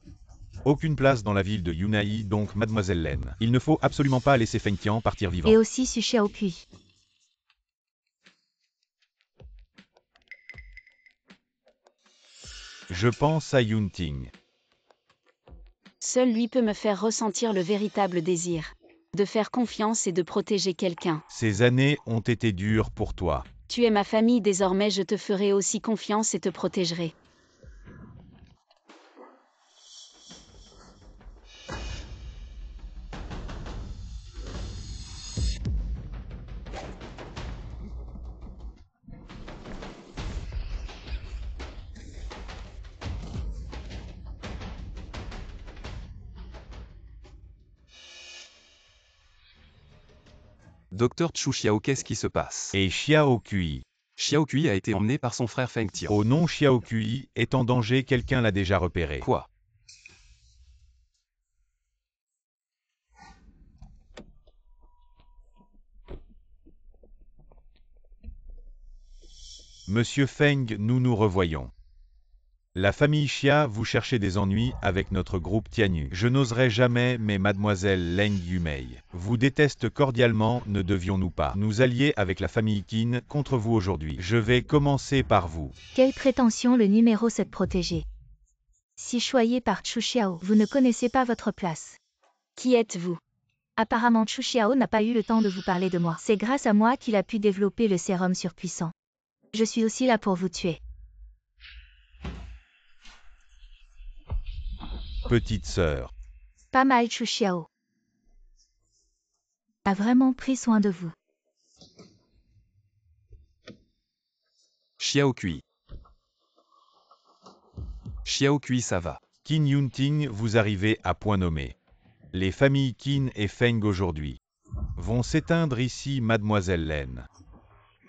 aucune place dans la ville de Yunai, donc Mademoiselle Len. Il ne faut absolument pas laisser Feng Tian partir vivant. Et aussi Su Xiaokui. Je pense à Yunting. Seul lui peut me faire ressentir le véritable désir. De faire confiance et de protéger quelqu'un. Ces années ont été dures pour toi. Tu es ma famille, désormais je te ferai aussi confiance et te protégerai. Docteur Chu Xiao, qu'est-ce qui se passe? Et Xiaokui. Xiaokui a été emmené par son frère Feng Tian. Au nom Xiaokui est en danger, quelqu'un l'a déjà repéré. Quoi? Monsieur Feng, nous nous revoyons. La famille Xia, vous cherchez des ennuis avec notre groupe Tianyu. Je n'oserais jamais, mais Mademoiselle Leng Yumei vous déteste cordialement, ne devions-nous pas nous allier avec la famille Qin contre vous aujourd'hui? Je vais commencer par vous. Quelle prétention le numéro 7 protégé. Si choyé par Chu Xiao, vous ne connaissez pas votre place. Qui êtes-vous? Apparemment Chu Xiao n'a pas eu le temps de vous parler de moi. C'est grâce à moi qu'il a pu développer le sérum surpuissant. Je suis aussi là pour vous tuer. Petite sœur. Pas mal Chu Xiao. A vraiment pris soin de vous. Xiaokui. Xiaokui, ça va. Qin Yunting, vous arrivez à point nommé. Les familles Qin et Feng aujourd'hui vont s'éteindre ici, Mademoiselle Len.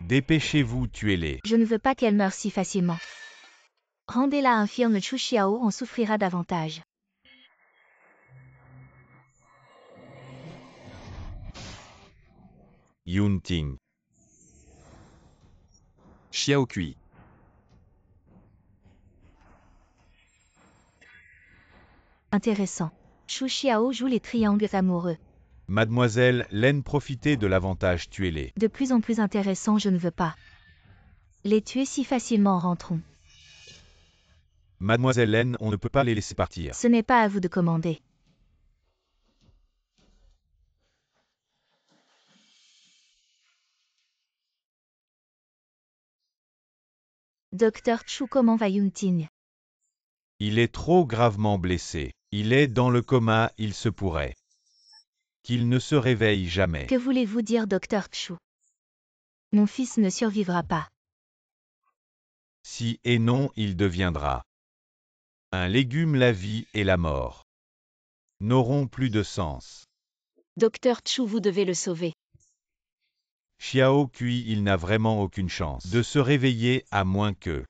Dépêchez-vous, tuez-les. Je ne veux pas qu'elle meure si facilement. Rendez-la infirme, Chu Xiao en souffrira davantage. Yunting. Xiaokui. Intéressant. Chu Xiao joue les triangles amoureux. Mademoiselle Len, profitez de l'avantage, tuez-les. De plus en plus intéressant, je ne veux pas les tuer si facilement, rentrons. Mademoiselle Len, on ne peut pas les laisser partir. Ce n'est pas à vous de commander. Docteur Chu, comment va Yunting? Il est trop gravement blessé. Il est dans le coma, il se pourrait qu'il ne se réveille jamais. Que voulez-vous dire, docteur Chu? Mon fils ne survivra pas. Si et non, il deviendra un légume. La vie et la mort n'auront plus de sens. Docteur Chu, vous devez le sauver. Xiao Kui, il n'a vraiment aucune chance de se réveiller à moins que...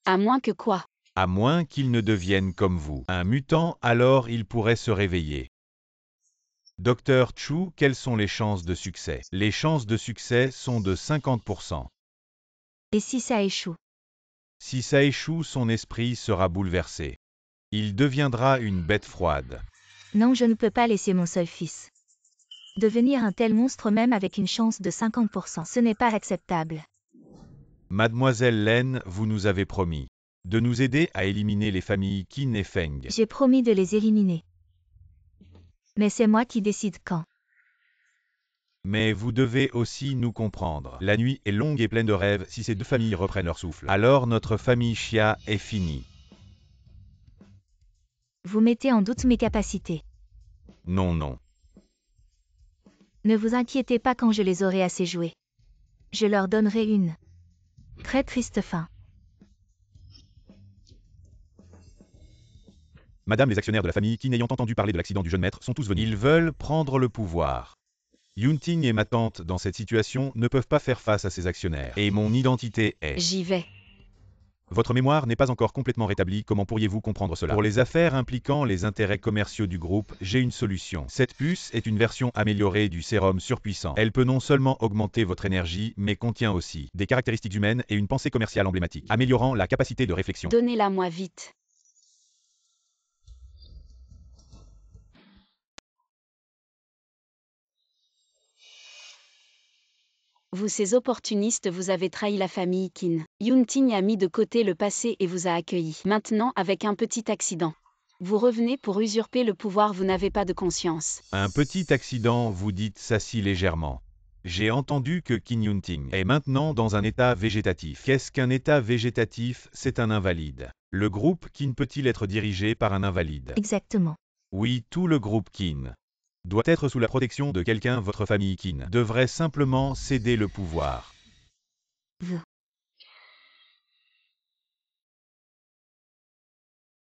À moins que quoi? À moins qu'il ne devienne comme vous, un mutant, alors il pourrait se réveiller. Docteur Chu, quelles sont les chances de succès? Les chances de succès sont de 50%. Et si ça échoue? Si ça échoue, son esprit sera bouleversé. Il deviendra une bête froide. Non, je ne peux pas laisser mon seul fils devenir un tel monstre même avec une chance de 50%. Ce n'est pas acceptable. Mademoiselle Len, vous nous avez promis de nous aider à éliminer les familles Qin et Feng. J'ai promis de les éliminer. Mais c'est moi qui décide quand. Mais vous devez aussi nous comprendre. La nuit est longue et pleine de rêves. Si ces deux familles reprennent leur souffle, alors notre famille Xia est finie. Vous mettez en doute mes capacités. Non, non. Ne vous inquiétez pas, quand je les aurai assez joués, je leur donnerai une très triste fin. Madame, les actionnaires de la famille Qin ayant entendu parler de l'accident du jeune maître sont tous venus. Ils veulent prendre le pouvoir. Yunting et ma tante, dans cette situation, ne peuvent pas faire face à ces actionnaires. Et mon identité est... J'y vais. Votre mémoire n'est pas encore complètement rétablie, comment pourriez-vous comprendre cela? Pour les affaires impliquant les intérêts commerciaux du groupe, j'ai une solution. Cette puce est une version améliorée du sérum surpuissant. Elle peut non seulement augmenter votre énergie, mais contient aussi des caractéristiques humaines et une pensée commerciale emblématique, améliorant la capacité de réflexion. Donnez-la-moi vite. Vous, ces opportunistes, vous avez trahi la famille Qin. Yunting a mis de côté le passé et vous a accueilli. Maintenant, avec un petit accident, vous revenez pour usurper le pouvoir, vous n'avez pas de conscience. Un petit accident, vous dites ça si légèrement. J'ai entendu que Qin Yunting est maintenant dans un état végétatif. Qu'est-ce qu'un état végétatif? C'est un invalide. Le groupe Qin peut-il être dirigé par un invalide? Exactement. Oui, tout le groupe Qin doit être sous la protection de quelqu'un. Votre famille Qin devrait simplement céder le pouvoir.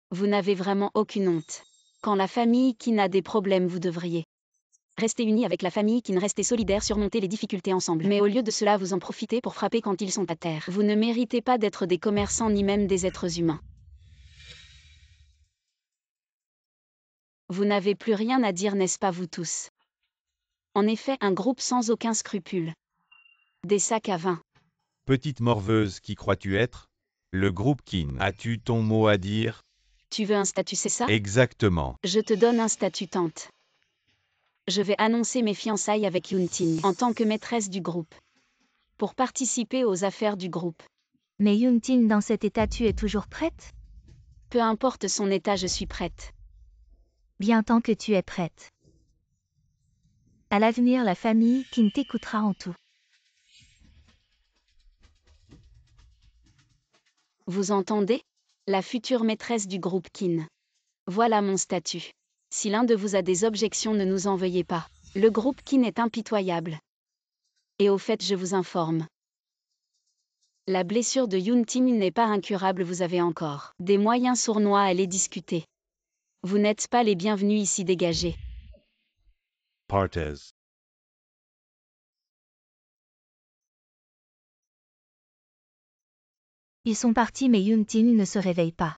Vous n'avez vraiment aucune honte. Quand la famille Qin a des problèmes, vous devriez rester unis avec la famille Qin, rester solidaires, surmonter les difficultés ensemble. Mais au lieu de cela, vous en profitez pour frapper quand ils sont à terre. Vous ne méritez pas d'être des commerçants ni même des êtres humains. Vous n'avez plus rien à dire, n'est-ce pas, vous tous? En effet, un groupe sans aucun scrupule. Des sacs à vin. Petite morveuse, qui crois-tu être? Le groupe Qin. As-tu ton mot à dire? Tu veux un statut, c'est ça? Exactement. Je te donne un statut, tante. Je vais annoncer mes fiançailles avec Yunting en tant que maîtresse du groupe, pour participer aux affaires du groupe. Mais Yunting, dans cet état, tu es toujours prête? Peu importe son état, je suis prête. Bien, tant que tu es prête. À l'avenir, la famille Qin t'écoutera en tout. Vous entendez? La future maîtresse du groupe Qin. Voilà mon statut. Si l'un de vous a des objections, ne nous en veuillez pas. Le groupe Qin est impitoyable. Et au fait, je vous informe. La blessure de Yunting n'est pas incurable, vous avez encore des moyens sournois à les discuter. Vous n'êtes pas les bienvenus ici, dégagez. Partez. Ils sont partis, mais Yunting ne se réveille pas.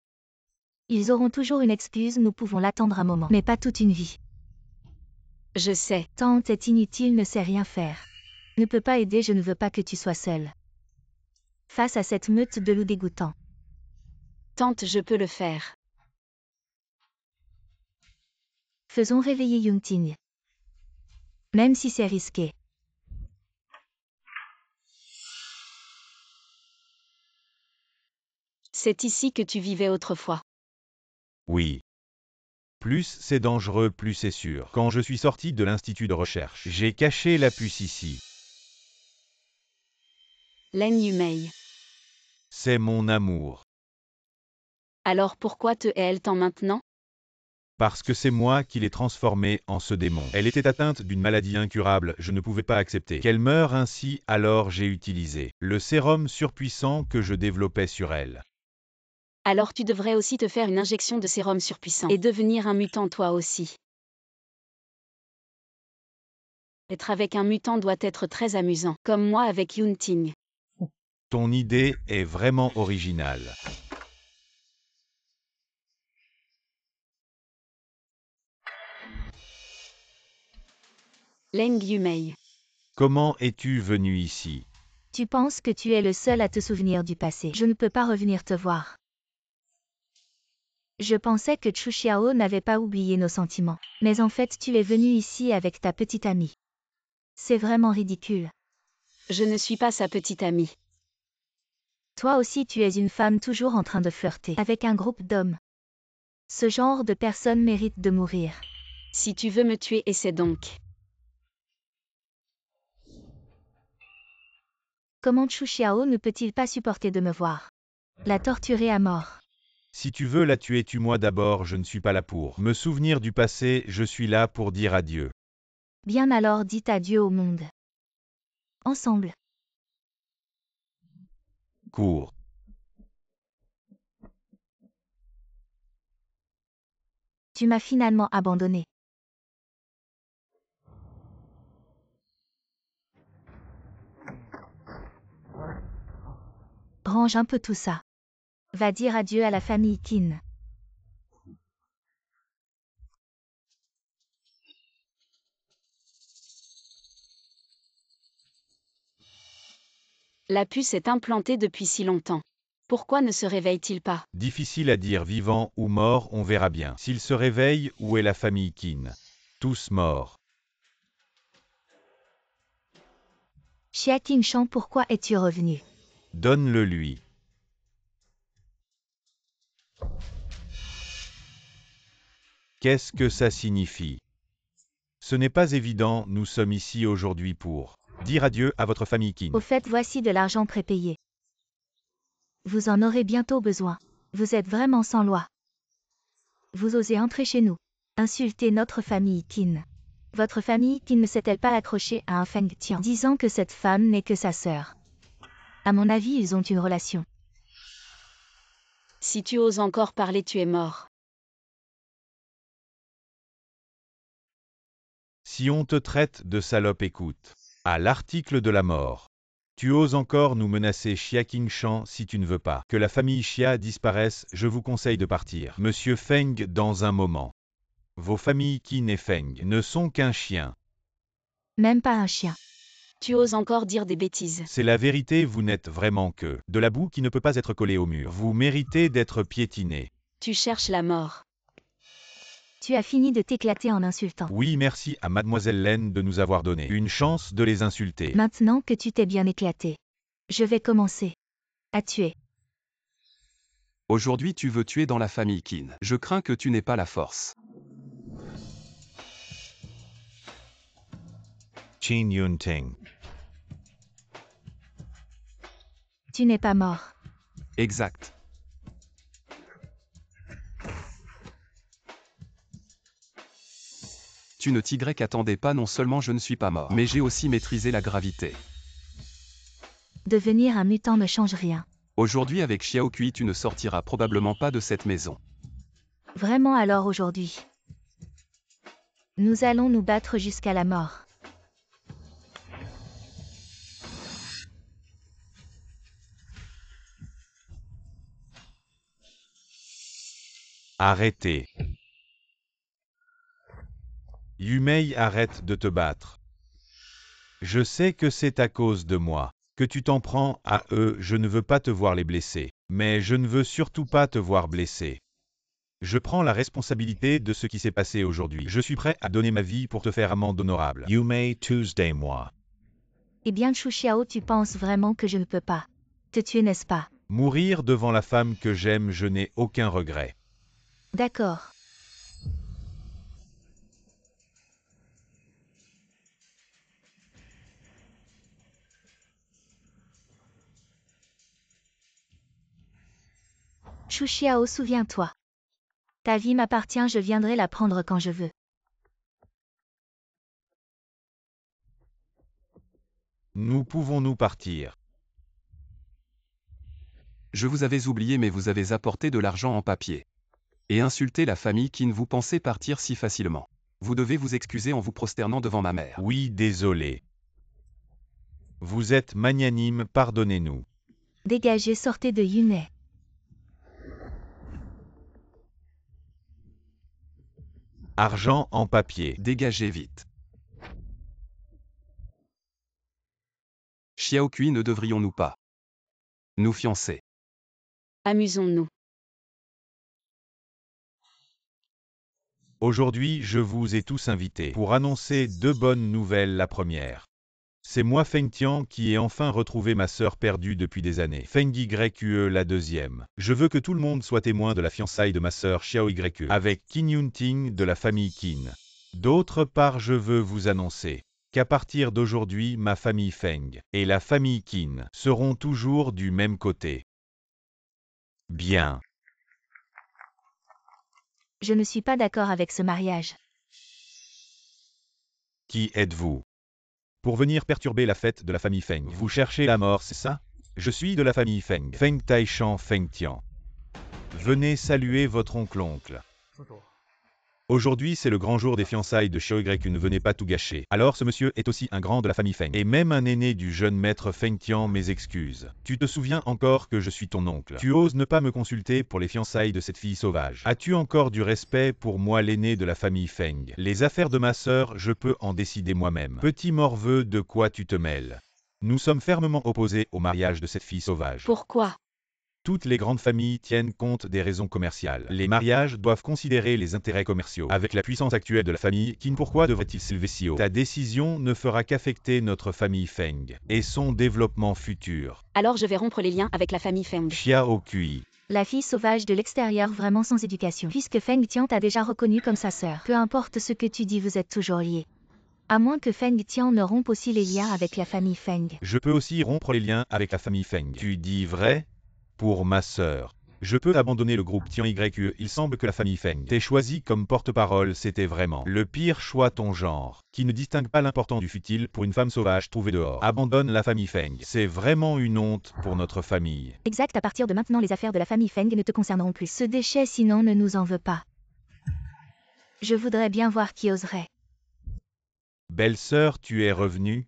Ils auront toujours une excuse, nous pouvons l'attendre un moment, mais pas toute une vie. Je sais. Tante est inutile, ne sait rien faire. Ne peut pas aider, je ne veux pas que tu sois seule face à cette meute de loups dégoûtants. Tante, je peux le faire. Faisons réveiller Yunting. Même si c'est risqué. C'est ici que tu vivais autrefois. Oui. Plus c'est dangereux, plus c'est sûr. Quand je suis sorti de l'institut de recherche, j'ai caché la puce ici. Len Yumei. C'est mon amour. Alors pourquoi te hait-elle tant maintenant? Parce que c'est moi qui l'ai transformée en ce démon. Elle était atteinte d'une maladie incurable, je ne pouvais pas accepter qu'elle meure ainsi, alors j'ai utilisé le sérum surpuissant que je développais sur elle. Alors tu devrais aussi te faire une injection de sérum surpuissant et devenir un mutant toi aussi. Être avec un mutant doit être très amusant, comme moi avec Yunting. Ton idée est vraiment originale. Leng Yumei. Comment es-tu venu ici? Tu penses que tu es le seul à te souvenir du passé. Je ne peux pas revenir te voir. Je pensais que Chu Xiao n'avait pas oublié nos sentiments. Mais en fait tu es venu ici avec ta petite amie. C'est vraiment ridicule. Je ne suis pas sa petite amie. Toi aussi tu es une femme toujours en train de flirter avec un groupe d'hommes. Ce genre de personne mérite de mourir. Si tu veux me tuer, essaie donc. Comment Chu Xiao ne peut-il pas supporter de me voir? La torturer à mort. Si tu veux la tuer, tue-moi d'abord, je ne suis pas là pour me souvenir du passé, je suis là pour dire adieu. Bien alors dites adieu au monde. Ensemble. Cours. Tu m'as finalement abandonné. Range un peu tout ça. Va dire adieu à la famille Qin. La puce est implantée depuis si longtemps. Pourquoi ne se réveille-t-il pas? Difficile à dire, vivant ou mort, on verra bien. S'il se réveille, où est la famille Qin? Tous morts. Xia Qingshan, pourquoi es-tu revenu? Donne-le lui. Qu'est-ce que ça signifie? Ce n'est pas évident, nous sommes ici aujourd'hui pour dire adieu à votre famille Qin. Au fait, voici de l'argent prépayé. Vous en aurez bientôt besoin. Vous êtes vraiment sans loi. Vous osez entrer chez nous. Insulter notre famille Qin. Votre famille Qin ne s'est-elle pas accrochée à un Feng Tian, disant que cette femme n'est que sa sœur? À mon avis, ils ont une relation. Si tu oses encore parler, tu es mort. Si on te traite de salope, écoute. À l'article de la mort. Tu oses encore nous menacer, Xia Qingshan, si tu ne veux pas que la famille Xia disparaisse, je vous conseille de partir. Monsieur Feng, dans un moment. Vos familles Qin et Feng ne sont qu'un chien. Même pas un chien. Tu oses encore dire des bêtises. C'est la vérité, vous n'êtes vraiment que de la boue qui ne peut pas être collée au mur. Vous méritez d'être piétiné. Tu cherches la mort. Tu as fini de t'éclater en insultant. Oui, merci à Mademoiselle Len de nous avoir donné une chance de les insulter. Maintenant que tu t'es bien éclaté, je vais commencer à tuer. Aujourd'hui tu veux tuer dans la famille Qin. Je crains que tu n'aies pas la force. Qin Yunting. Tu n'es pas mort. Exact. Tu ne t'attendais pas, non seulement je ne suis pas mort, mais j'ai aussi maîtrisé la gravité. Devenir un mutant ne change rien. Aujourd'hui avec Xiao Kui tu ne sortiras probablement pas de cette maison. Vraiment alors aujourd'hui. Nous allons nous battre jusqu'à la mort. Arrêtez. Yumei, arrête de te battre. Je sais que c'est à cause de moi que tu t'en prends à eux, je ne veux pas te voir les blesser. Mais je ne veux surtout pas te voir blessé. Je prends la responsabilité de ce qui s'est passé aujourd'hui. Je suis prêt à donner ma vie pour te faire amende honorable. Yumei, Tuesday, moi. Eh bien Chu Xiao, tu penses vraiment que je ne peux pas te tuer, n'est-ce pas? Mourir devant la femme que j'aime, je n'ai aucun regret. D'accord. Chu Xiao, souviens-toi. Ta vie m'appartient, je viendrai la prendre quand je veux. Nous pouvons-nous partir? Je vous avais oublié mais vous avez apporté de l'argent en papier. Et insulté la famille qui ne vous pensait partir si facilement. Vous devez vous excuser en vous prosternant devant ma mère. Oui, désolé. Vous êtes magnanime, pardonnez-nous. Dégagez, sortez de Yunai. Argent en papier. Dégagez vite. Xiaokui, ne devrions-nous pas nous fiancer? Amusons-nous. Aujourd'hui, je vous ai tous invités pour annoncer deux bonnes nouvelles. La première. C'est moi Feng Tian qui ai enfin retrouvé ma sœur perdue depuis des années. Feng Yue. La deuxième. Je veux que tout le monde soit témoin de la fiançailles de ma sœur Xiao Yue avec Qin Yunting de la famille Qin. D'autre part, je veux vous annoncer qu'à partir d'aujourd'hui, ma famille Feng et la famille Qin seront toujours du même côté. Bien. Je ne suis pas d'accord avec ce mariage. Qui êtes-vous? Pour venir perturber la fête de la famille Feng. Vous cherchez la mort, c'est ça? Je suis de la famille Feng. Feng Taishan Feng Tian. Venez saluer votre oncle. Aujourd'hui, c'est le grand jour des fiançailles de Xiao Yue. Ne venez pas tout gâcher. Alors ce monsieur est aussi un grand de la famille Feng. Et même un aîné du jeune maître Feng Tian. Mes excuses. Tu te souviens encore que je suis ton oncle. Tu oses ne pas me consulter pour les fiançailles de cette fille sauvage. As-tu encore du respect pour moi, l'aîné de la famille Feng? Les affaires de ma sœur, je peux en décider moi-même. Petit morveux, de quoi tu te mêles? Nous sommes fermement opposés au mariage de cette fille sauvage. Pourquoi? Toutes les grandes familles tiennent compte des raisons commerciales. Les mariages doivent considérer les intérêts commerciaux. Avec la puissance actuelle de la famille Qin, pourquoi devrait-il s'élever si haut? Ta décision ne fera qu'affecter notre famille Feng et son développement futur. Alors je vais rompre les liens avec la famille Feng. Xiaokui. La fille sauvage de l'extérieur vraiment sans éducation. Puisque Feng Tian t'a déjà reconnu comme sa sœur. Peu importe ce que tu dis, vous êtes toujours liés. À moins que Feng Tian ne rompe aussi les liens avec la famille Feng. Je peux aussi rompre les liens avec la famille Feng. Tu dis vrai? Pour ma sœur. Je peux abandonner le groupe Tian Yue. Il semble que la famille Feng t'ait choisi comme porte-parole. C'était vraiment le pire choix ton genre, qui ne distingue pas l'important du futile pour une femme sauvage trouvée dehors. Abandonne la famille Feng. C'est vraiment une honte pour notre famille. Exact, à partir de maintenant les affaires de la famille Feng ne te concerneront plus. Ce déchet sinon ne nous en veut pas. Je voudrais bien voir qui oserait. Belle-sœur, tu es revenue?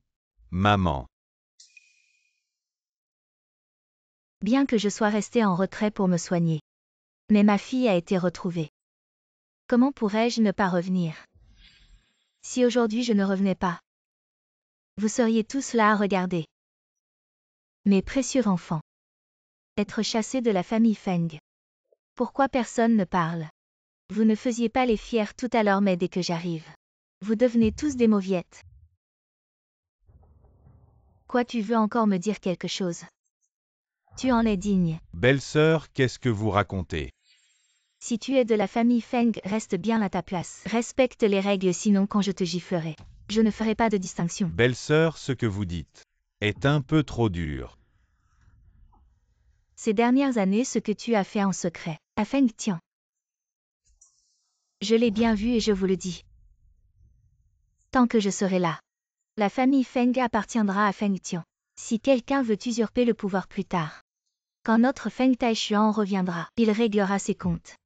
Maman. Bien que je sois restée en retrait pour me soigner. Mais ma fille a été retrouvée. Comment pourrais-je ne pas revenir? Si aujourd'hui je ne revenais pas, vous seriez tous là à regarder. Mes précieux enfants. Être chassés de la famille Feng. Pourquoi personne ne parle? Vous ne faisiez pas les fiers tout à l'heure, mais dès que j'arrive, vous devenez tous des mauviettes. Quoi, tu veux encore me dire quelque chose? Tu en es digne. Belle-sœur, qu'est-ce que vous racontez? Si tu es de la famille Feng, reste bien à ta place. Respecte les règles, sinon quand je te giflerai, je ne ferai pas de distinction. Belle-sœur, ce que vous dites est un peu trop dur. Ces dernières années, ce que tu as fait en secret, à Feng Tian. Je l'ai bien vu et je vous le dis. Tant que je serai là, la famille Feng appartiendra à Feng Tian. Si quelqu'un veut usurper le pouvoir plus tard, quand notre Feng Taishuan reviendra, il réglera ses comptes.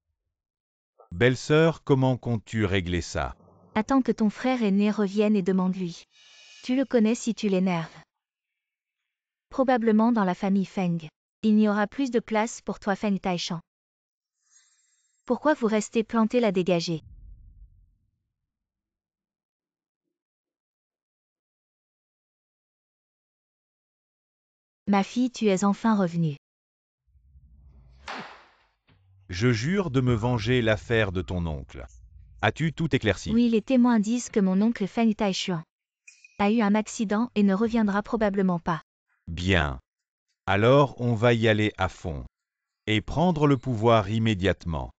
Belle-sœur, comment comptes-tu régler ça? Attends que ton frère aîné revienne et demande-lui. Tu le connais si tu l'énerves. Probablement dans la famille Feng, il n'y aura plus de place pour toi Feng Taishan. Pourquoi vous restez planté là, dégagé? Ma fille, tu es enfin revenue. Je jure de me venger l'affaire de ton oncle. As-tu tout éclairci? Oui, les témoins disent que mon oncle Feng Taishuan a eu un accident et ne reviendra probablement pas. Bien. Alors on va y aller à fond. Et prendre le pouvoir immédiatement.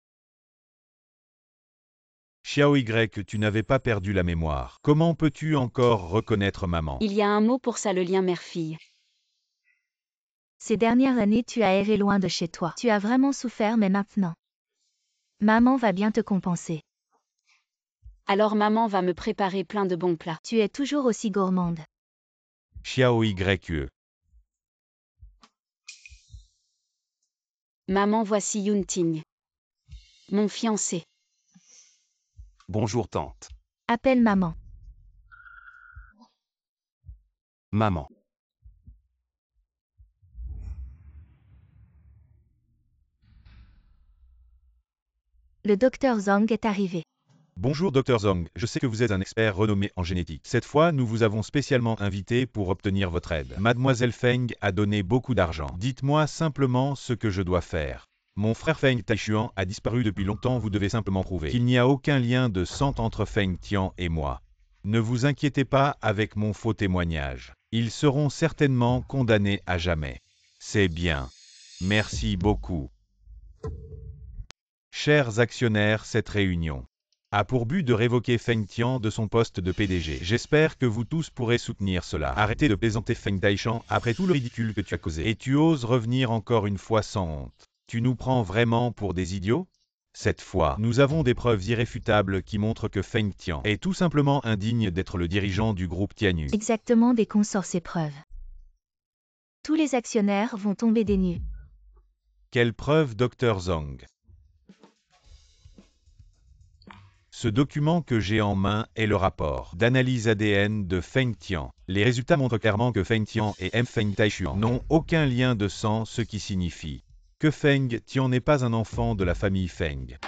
Xiao Y, tu n'avais pas perdu la mémoire. Comment peux-tu encore reconnaître maman? Il y a un mot pour ça, le lien mère-fille. Ces dernières années, tu as erré loin de chez toi. Tu as vraiment souffert, mais maintenant. Maman va bien te compenser. Alors maman va me préparer plein de bons plats. Tu es toujours aussi gourmande. Xiao Y. Maman, voici Yunting. Mon fiancé. Bonjour tante. Appelle maman. Maman. Le docteur Zhang est arrivé. Bonjour Dr Zhang, je sais que vous êtes un expert renommé en génétique. Cette fois, nous vous avons spécialement invité pour obtenir votre aide. Mademoiselle Feng a donné beaucoup d'argent. Dites-moi simplement ce que je dois faire. Mon frère Feng Taishuan a disparu depuis longtemps, vous devez simplement prouver qu'il n'y a aucun lien de sang entre Feng Tian et moi. Ne vous inquiétez pas avec mon faux témoignage. Ils seront certainement condamnés à jamais. C'est bien. Merci beaucoup. Chers actionnaires, cette réunion a pour but de révoquer Feng Tian de son poste de PDG. J'espère que vous tous pourrez soutenir cela. Arrêtez de plaisanter Feng Taishan après tout le ridicule que tu as causé. Et tu oses revenir encore une fois sans honte. Tu nous prends vraiment pour des idiots? Cette fois, nous avons des preuves irréfutables qui montrent que Feng Tian est tout simplement indigne d'être le dirigeant du groupe Tianyu. Exactement, des consorts ces preuves. Tous les actionnaires vont tomber des nues. Quelle preuve, Dr Zhang? Ce document que j'ai en main est le rapport d'analyse ADN de Feng Tian. Les résultats montrent clairement que Feng Tian et M. Feng Taishuan n'ont aucun lien de sang, ce qui signifie que Feng Tian n'est pas un enfant de la famille Feng.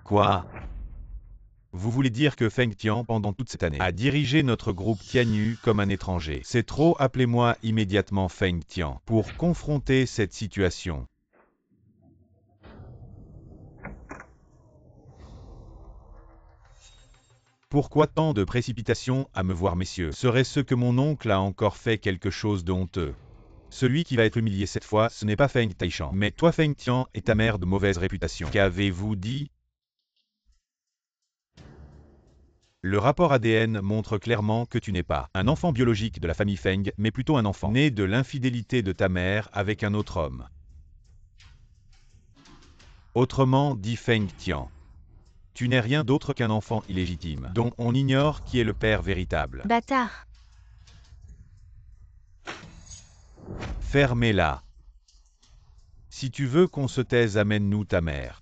Quoi? Vous voulez dire que Feng Tian, pendant toute cette année, a dirigé notre groupe Tianyu comme un étranger? C'est trop, appelez-moi immédiatement Feng Tian pour confronter cette situation. Pourquoi tant de précipitation à me voir, messieurs? Serait-ce que mon oncle a encore fait quelque chose de honteux? Celui qui va être humilié cette fois, ce n'est pas Feng Taishan, mais toi Feng Tian et ta mère de mauvaise réputation. Qu'avez-vous dit? Le rapport ADN montre clairement que tu n'es pas un enfant biologique de la famille Feng, mais plutôt un enfant né de l'infidélité de ta mère avec un autre homme. Autrement dit Feng Tian, tu n'es rien d'autre qu'un enfant illégitime, dont on ignore qui est le père véritable. Bâtard. Fermez-la. Si tu veux qu'on se taise, amène-nous ta mère.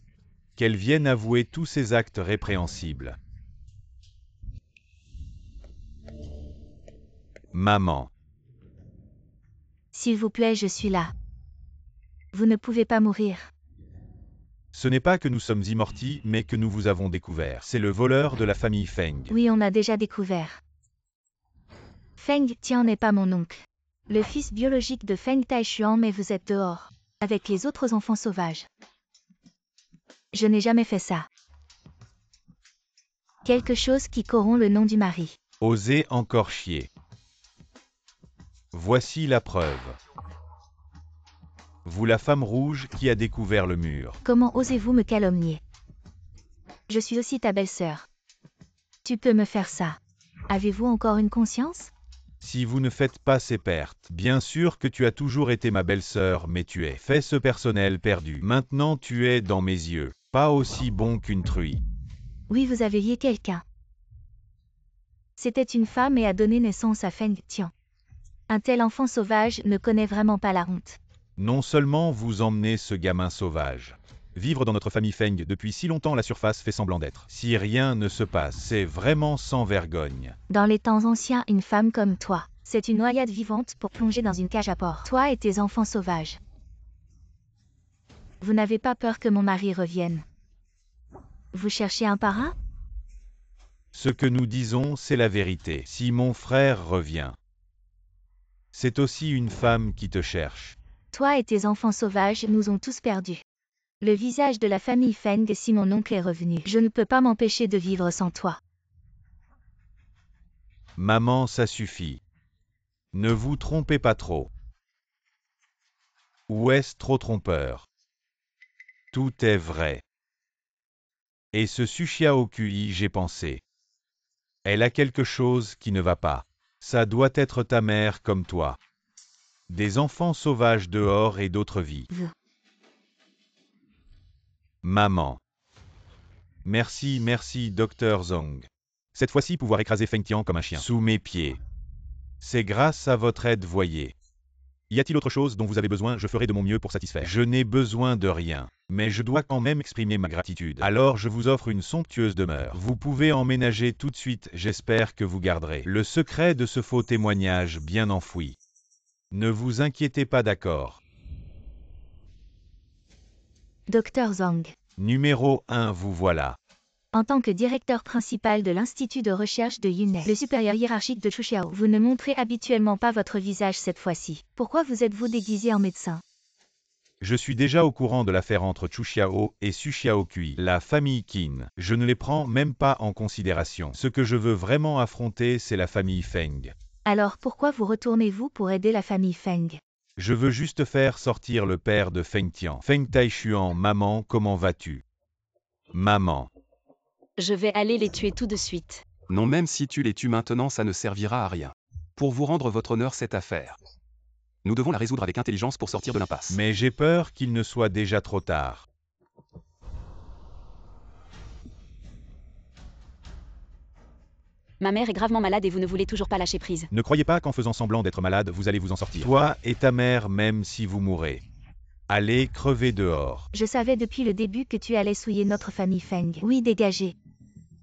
Qu'elle vienne avouer tous ses actes répréhensibles. Maman. S'il vous plaît, je suis là. Vous ne pouvez pas mourir. Ce n'est pas que nous sommes immortis, mais que nous vous avons découvert. C'est le voleur de la famille Feng. Oui, on a déjà découvert. Feng Tian n'est pas mon oncle. Le fils biologique de Feng Taishuan, mais vous êtes dehors, avec les autres enfants sauvages. Je n'ai jamais fait ça. Quelque chose qui corrompt le nom du mari. Osez encore chier. Voici la preuve. Vous la femme rouge qui a découvert le mur. Comment osez-vous me calomnier? Je suis aussi ta belle-sœur. Tu peux me faire ça. Avez-vous encore une conscience? Si vous ne faites pas ces pertes, bien sûr que tu as toujours été ma belle-sœur, mais tu es fait ce personnel perdu. Maintenant tu es dans mes yeux, pas aussi bon qu'une truie. Oui, vous avez lié quelqu'un. C'était une femme et a donné naissance à Feng Tian. Un tel enfant sauvage ne connaît vraiment pas la honte. Non seulement vous emmenez ce gamin sauvage. Vivre dans notre famille Feng depuis si longtemps, la surface fait semblant d'être. Si rien ne se passe, c'est vraiment sans vergogne. Dans les temps anciens, une femme comme toi, c'est une noyade vivante pour plonger dans une cage à porc. Toi et tes enfants sauvages. Vous n'avez pas peur que mon mari revienne? Vous cherchez un parrain? Ce que nous disons, c'est la vérité. Si mon frère revient, c'est aussi une femme qui te cherche. Toi et tes enfants sauvages nous ont tous perdus. Le visage de la famille Feng si mon oncle est revenu. Je ne peux pas m'empêcher de vivre sans toi. Maman, ça suffit. Ne vous trompez pas trop. Ou est-ce trop trompeur? Tout est vrai. Et ce Sushiaokui, j'ai pensé. Elle a quelque chose qui ne va pas. Ça doit être ta mère comme toi. Des enfants sauvages dehors et d'autres vies. Maman. Merci, merci, Dr Zhong. Cette fois-ci, pouvoir écraser Feng Tian comme un chien. Sous mes pieds. C'est grâce à votre aide, voyez. Y a-t-il autre chose dont vous avez besoin? Je ferai de mon mieux pour satisfaire. Je n'ai besoin de rien. Mais je dois quand même exprimer ma gratitude. Alors je vous offre une somptueuse demeure. Vous pouvez emménager tout de suite, j'espère que vous garderez le secret de ce faux témoignage bien enfoui. Ne vous inquiétez pas, d'accord. Dr Zhang. Numéro 1, vous voilà. En tant que directeur principal de l'Institut de recherche de Yunai, le supérieur hiérarchique de Chuxiao, vous ne montrez habituellement pas votre visage cette fois-ci. Pourquoi vous êtes-vous déguisé en médecin? Je suis déjà au courant de l'affaire entre Chu Xiao et Su Xiaokui, la famille Qin. Je ne les prends même pas en considération. Ce que je veux vraiment affronter, c'est la famille Feng. Alors pourquoi vous retournez-vous pour aider la famille Feng? Je veux juste faire sortir le père de Feng Tian. Feng Taishuan, maman, comment vas-tu? Maman. Je vais aller les tuer tout de suite. Non, même si tu les tues maintenant, ça ne servira à rien. Pour vous rendre votre honneur cette affaire. Nous devons la résoudre avec intelligence pour sortir de l'impasse. Mais j'ai peur qu'il ne soit déjà trop tard. Ma mère est gravement malade et vous ne voulez toujours pas lâcher prise. Ne croyez pas qu'en faisant semblant d'être malade, vous allez vous en sortir. Toi et ta mère, même si vous mourrez. Allez crever dehors. Je savais depuis le début que tu allais souiller notre famille Feng. Oui, dégagez.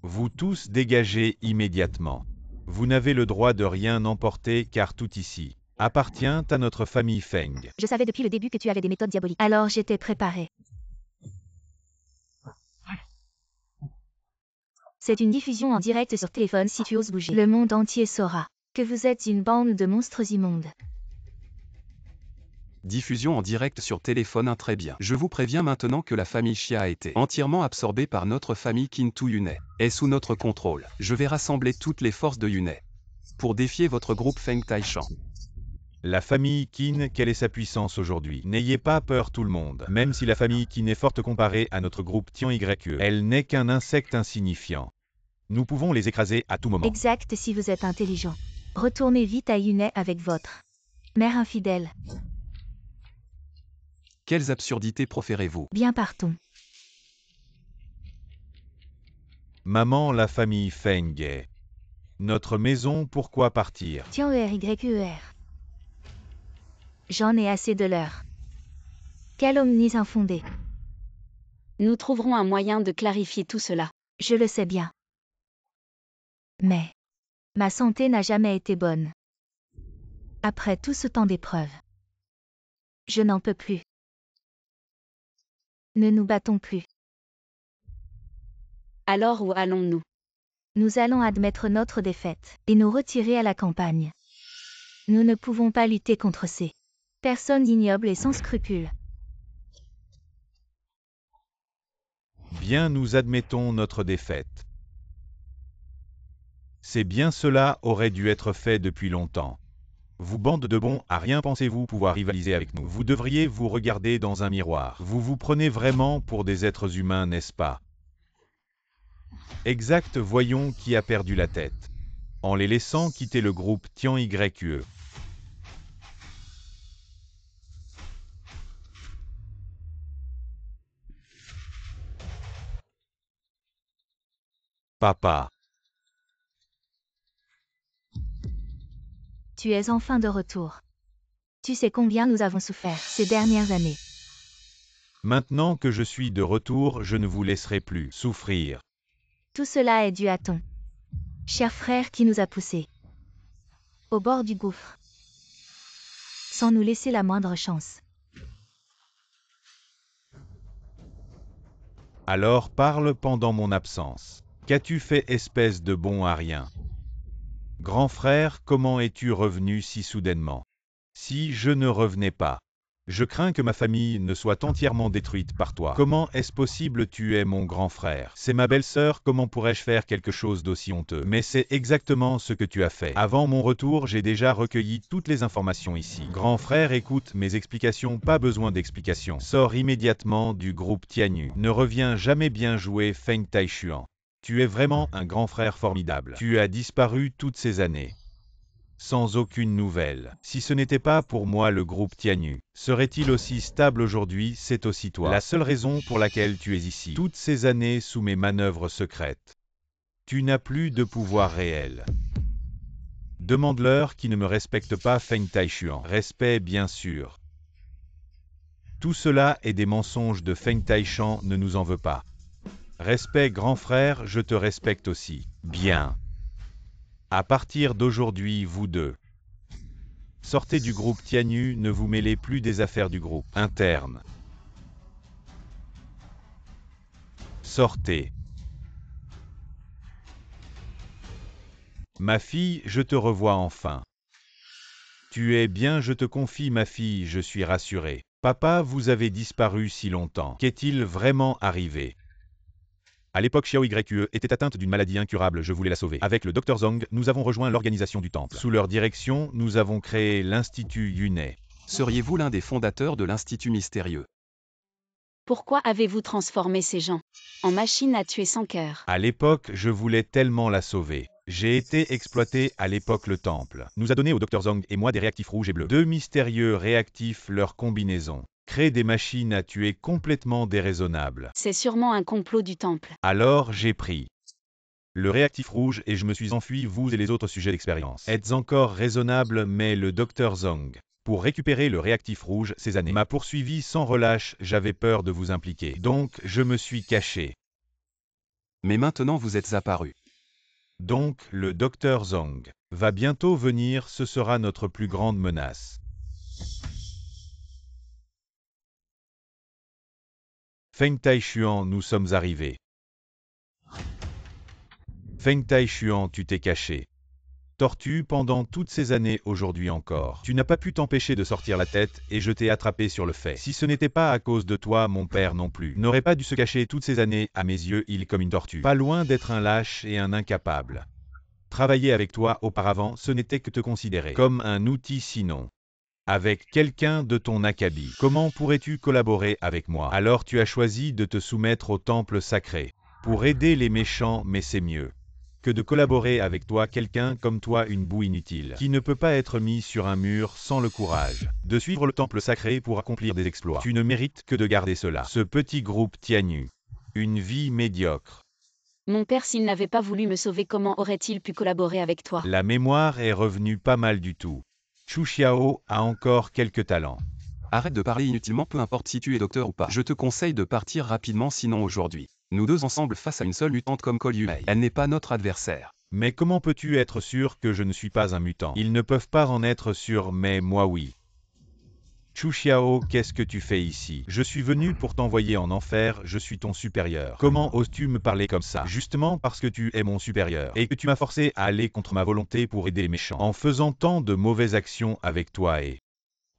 Vous tous dégagez immédiatement. Vous n'avez le droit de rien emporter car tout ici appartient à notre famille Feng. Je savais depuis le début que tu avais des méthodes diaboliques. Alors j'étais préparé. C'est une diffusion en direct sur téléphone si tu oses bouger. Le monde entier saura que vous êtes une bande de monstres immondes. Diffusion en direct sur téléphone, très bien. Je vous préviens maintenant que la famille Xia a été entièrement absorbée par notre famille Qin-Tu Yunai. Est sous notre contrôle. Je vais rassembler toutes les forces de Yunai pour défier votre groupe Feng Taishan. La famille Qin, quelle est sa puissance aujourd'hui? N'ayez pas peur tout le monde. Même si la famille Qin est forte comparée à notre groupe Tian Yue, elle n'est qu'un insecte insignifiant. Nous pouvons les écraser à tout moment. Exact si vous êtes intelligent. Retournez vite à Yunai avec votre mère infidèle. Quelles absurdités proférez-vous? Bien, partons. Maman, la famille Feng est notre maison, pourquoi partir? Tiens, ERYER. J'en ai assez de leur calomnies infondées. Nous trouverons un moyen de clarifier tout cela. Je le sais bien. Mais ma santé n'a jamais été bonne. Après tout ce temps d'épreuves, je n'en peux plus. Ne nous battons plus. Alors où allons-nous? Nous allons admettre notre défaite et nous retirer à la campagne. Nous ne pouvons pas lutter contre ces personnes ignobles et sans scrupules. Bien, nous admettons notre défaite. C'est bien, cela aurait dû être fait depuis longtemps. Vous bande de bons à rien, pensez-vous pouvoir rivaliser avec nous? Vous devriez vous regarder dans un miroir. Vous vous prenez vraiment pour des êtres humains, n'est-ce pas? Exact, voyons qui a perdu la tête. En les laissant quitter le groupe Tian Yue. Papa. Tu es enfin de retour. Tu sais combien nous avons souffert ces dernières années. Maintenant que je suis de retour, je ne vous laisserai plus souffrir. Tout cela est dû à ton cher frère qui nous a poussés au bord du gouffre, sans nous laisser la moindre chance. Alors parle pendant mon absence. Qu'as-tu fait, espèce de bon à rien? Grand frère, comment es-tu revenu si soudainement? Si je ne revenais pas, Je crains que ma famille ne soit entièrement détruite par toi. Comment est-ce possible? Tu es mon grand frère. C'est ma belle-sœur, comment pourrais-je faire quelque chose d'aussi honteux? Mais c'est exactement ce que tu as fait. Avant mon retour, j'ai déjà recueilli toutes les informations ici. Grand frère, écoute mes explications, pas besoin d'explications. Sors immédiatement du groupe Tianyu. Ne reviens jamais. Bien joué, Feng Taishuan. Tu es vraiment un grand frère formidable. Tu as disparu toutes ces années. Sans aucune nouvelle. Si ce n'était pas pour moi, le groupe Tianyu serait-il aussi stable aujourd'hui? C'est aussi toi. La seule raison pour laquelle tu es ici. Toutes ces années sous mes manœuvres secrètes. Tu n'as plus de pouvoir réel. Demande-leur qui ne me respecte pas, Feng Taishuan. Respect, bien sûr. Tout cela est des mensonges de Feng Taishuan, ne nous en veux pas. Respect, grand frère, je te respecte aussi. Bien. À partir d'aujourd'hui, vous deux, sortez du groupe Tianyu, ne vous mêlez plus des affaires du groupe interne. Sortez. Ma fille, je te revois enfin. Tu es bien, je te confie, ma fille, je suis rassuré. Papa, vous avez disparu si longtemps. Qu'est-il vraiment arrivé? À l'époque, Xiao Yue était atteinte d'une maladie incurable, je voulais la sauver. Avec le Dr Zhang, nous avons rejoint l'organisation du temple. Sous leur direction, nous avons créé l'Institut Yunai. Seriez-vous l'un des fondateurs de l'Institut mystérieux? Pourquoi avez-vous transformé ces gens en machines à tuer sans cœur? À l'époque, je voulais tellement la sauver. J'ai été exploité à l'époque. Le temple nous a donné au Dr Zhang et moi des réactifs rouges et bleus. Deux mystérieux réactifs, leur combinaison crée des machines à tuer complètement déraisonnables. C'est sûrement un complot du temple. Alors j'ai pris le réactif rouge et je me suis enfui, vous et les autres sujets d'expérience. Êtes encore raisonnable, mais le Dr Zhang, pour récupérer le réactif rouge ces années, m'a poursuivi sans relâche, j'avais peur de vous impliquer. Donc je me suis caché. Mais maintenant vous êtes apparu. Donc le Dr Zhang va bientôt venir, ce sera notre plus grande menace. Feng Taishuan, nous sommes arrivés. Feng Taishuan, tu t'es caché. Tortue pendant toutes ces années, aujourd'hui encore. Tu n'as pas pu t'empêcher de sortir la tête et je t'ai attrapé sur le fait. Si ce n'était pas à cause de toi, mon père non plus n'aurait pas dû se cacher toutes ces années. À mes yeux, il est comme une tortue. Pas loin d'être un lâche et un incapable. Travailler avec toi auparavant, ce n'était que te considérer comme un outil sinon. Avec quelqu'un de ton acabit, comment pourrais-tu collaborer avec moi? Alors tu as choisi de te soumettre au temple sacré pour aider les méchants, mais c'est mieux que de collaborer avec toi, quelqu'un comme toi, une boue inutile, qui ne peut pas être mis sur un mur sans le courage de suivre le temple sacré pour accomplir des exploits. Tu ne mérites que de garder cela. Ce petit groupe Tianyu, une vie médiocre. Mon père, s'il n'avait pas voulu me sauver, comment aurait-il pu collaborer avec toi? La mémoire est revenue pas mal du tout. Chu Xiao a encore quelques talents. Arrête de parler inutilement, peu importe si tu es docteur ou pas. Je te conseille de partir rapidement, sinon aujourd'hui, nous deux ensemble face à une seule mutante comme Cole Yumei. Elle n'est pas notre adversaire. Mais comment peux-tu être sûr que je ne suis pas un mutant? Ils ne peuvent pas en être sûrs, mais moi oui. Chu Xiao, qu'est-ce que tu fais ici? Je suis venu pour t'envoyer en enfer, je suis ton supérieur. Comment oses-tu me parler comme ça? Justement parce que tu es mon supérieur, et que tu m'as forcé à aller contre ma volonté pour aider les méchants, en faisant tant de mauvaises actions avec toi et...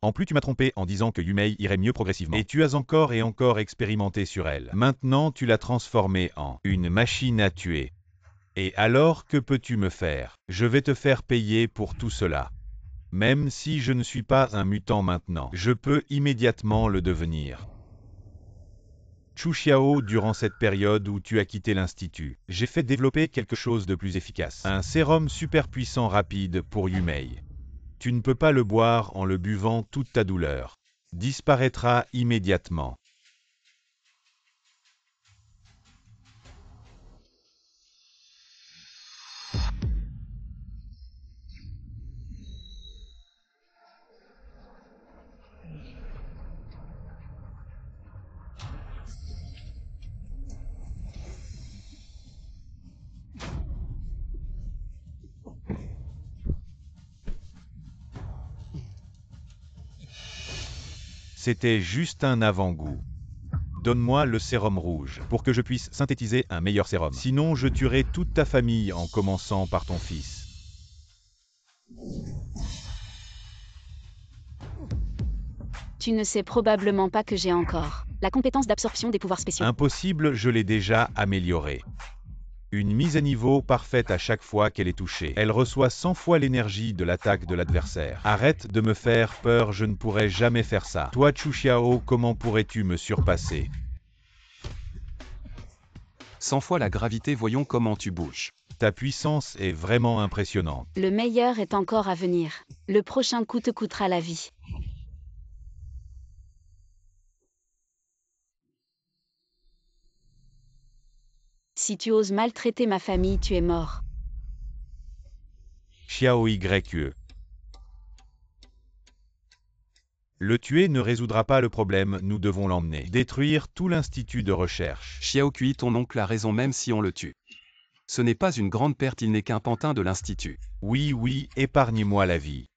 En plus tu m'as trompé en disant que Yumei irait mieux progressivement. Et tu as encore et encore expérimenté sur elle. Maintenant tu l'as transformée en une machine à tuer. Et alors que peux-tu me faire? Je vais te faire payer pour tout cela. Même si je ne suis pas un mutant maintenant, je peux immédiatement le devenir. Chu Xiao, durant cette période où tu as quitté l'Institut, j'ai fait développer quelque chose de plus efficace. Un sérum super puissant rapide pour Yumei. Tu ne peux pas le boire en le buvant, toute ta douleur disparaîtra immédiatement. C'était juste un avant-goût. Donne-moi le sérum rouge, pour que je puisse synthétiser un meilleur sérum. Sinon je tuerai toute ta famille en commençant par ton fils. Tu ne sais probablement pas que j'ai encore la compétence d'absorption des pouvoirs spéciaux. Impossible, je l'ai déjà améliorée. Une mise à niveau parfaite à chaque fois qu'elle est touchée. Elle reçoit 100 fois l'énergie de l'attaque de l'adversaire. Arrête de me faire peur, je ne pourrai jamais faire ça. Toi, Chu Xiao, comment pourrais-tu me surpasser? 100 fois la gravité, voyons comment tu bouges. Ta puissance est vraiment impressionnante. Le meilleur est encore à venir. Le prochain coup te coûtera la vie. Si tu oses maltraiter ma famille, tu es mort. Xiao Yue. Le tuer ne résoudra pas le problème, nous devons l'emmener. Détruire tout l'institut de recherche. Xiao Kui, ton oncle a raison même si on le tue. Ce n'est pas une grande perte, il n'est qu'un pantin de l'institut. Oui, oui, épargne-moi la vie.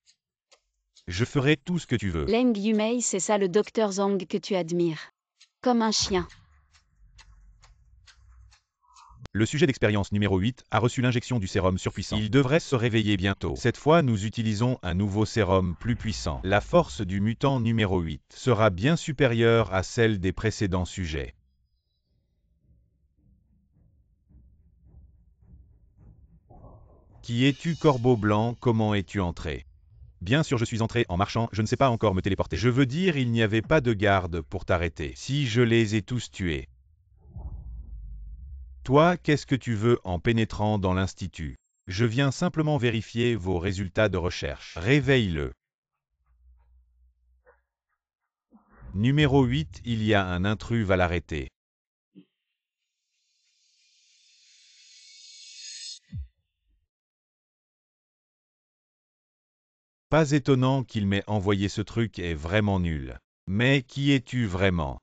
Je ferai tout ce que tu veux. Leng Yumei, c'est ça le docteur Zhang que tu admires. Comme un chien. Le sujet d'expérience numéro 8 a reçu l'injection du sérum surpuissant. Il devrait se réveiller bientôt. Cette fois, nous utilisons un nouveau sérum plus puissant. La force du mutant numéro 8 sera bien supérieure à celle des précédents sujets. Qui es-tu, Corbeau Blanc? Comment es-tu entré? Bien sûr, je suis entré en marchant, je ne sais pas encore me téléporter. Je veux dire, il n'y avait pas de garde pour t'arrêter. Si je les ai tous tués. Toi, qu'est-ce que tu veux en pénétrant dans l'institut? Je viens simplement vérifier vos résultats de recherche. Réveille-le. Numéro 8, il y a un intrus, va l'arrêter. Pas étonnant qu'il m'ait envoyé ce truc, est vraiment nul. Mais qui es-tu vraiment?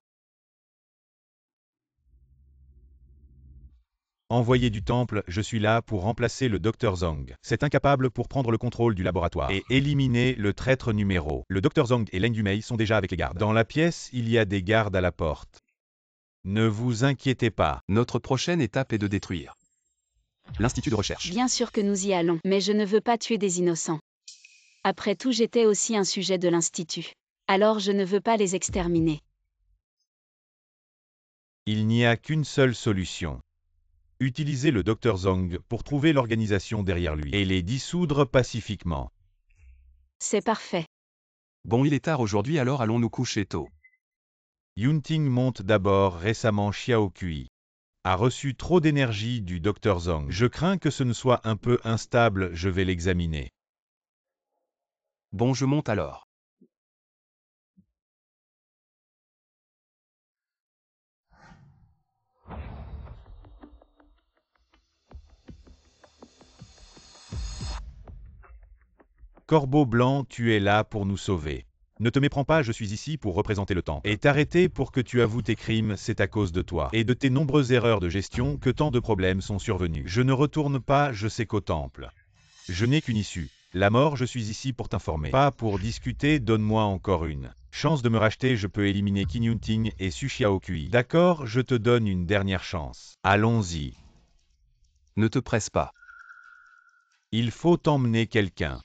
Envoyé du temple, je suis là pour remplacer le Dr Zhang. C'est incapable pour prendre le contrôle du laboratoire et éliminer le traître numéro. Le Dr Zhang et Leng Yumei sont déjà avec les gardes. Dans la pièce, il y a des gardes à la porte. Ne vous inquiétez pas. Notre prochaine étape est de détruire l'institut de recherche. Bien sûr que nous y allons, mais je ne veux pas tuer des innocents. Après tout, j'étais aussi un sujet de l'institut. Alors je ne veux pas les exterminer. Il n'y a qu'une seule solution. Utilisez le Dr Zhang pour trouver l'organisation derrière lui et les dissoudre pacifiquement. C'est parfait. Bon, il est tard aujourd'hui, alors allons nous coucher tôt. Yunting monte d'abord. Récemment, Xiao Kui a reçu trop d'énergie du Dr Zhang. Je crains que ce ne soit un peu instable, je vais l'examiner. Bon, je monte alors. Corbeau Blanc, tu es là pour nous sauver. Ne te méprends pas, je suis ici pour représenter le temple. Et t'arrêter pour que tu avoues tes crimes, c'est à cause de toi. Et de tes nombreuses erreurs de gestion que tant de problèmes sont survenus. Je ne retourne pas, je sais qu'au temple. Je n'ai qu'une issue. La mort, je suis ici pour t'informer. Pas pour discuter, donne-moi encore une chance de me racheter, je peux éliminer Qin Yunting et Su Xiaokui. D'accord, je te donne une dernière chance. Allons-y. Ne te presse pas. Il faut emmener quelqu'un.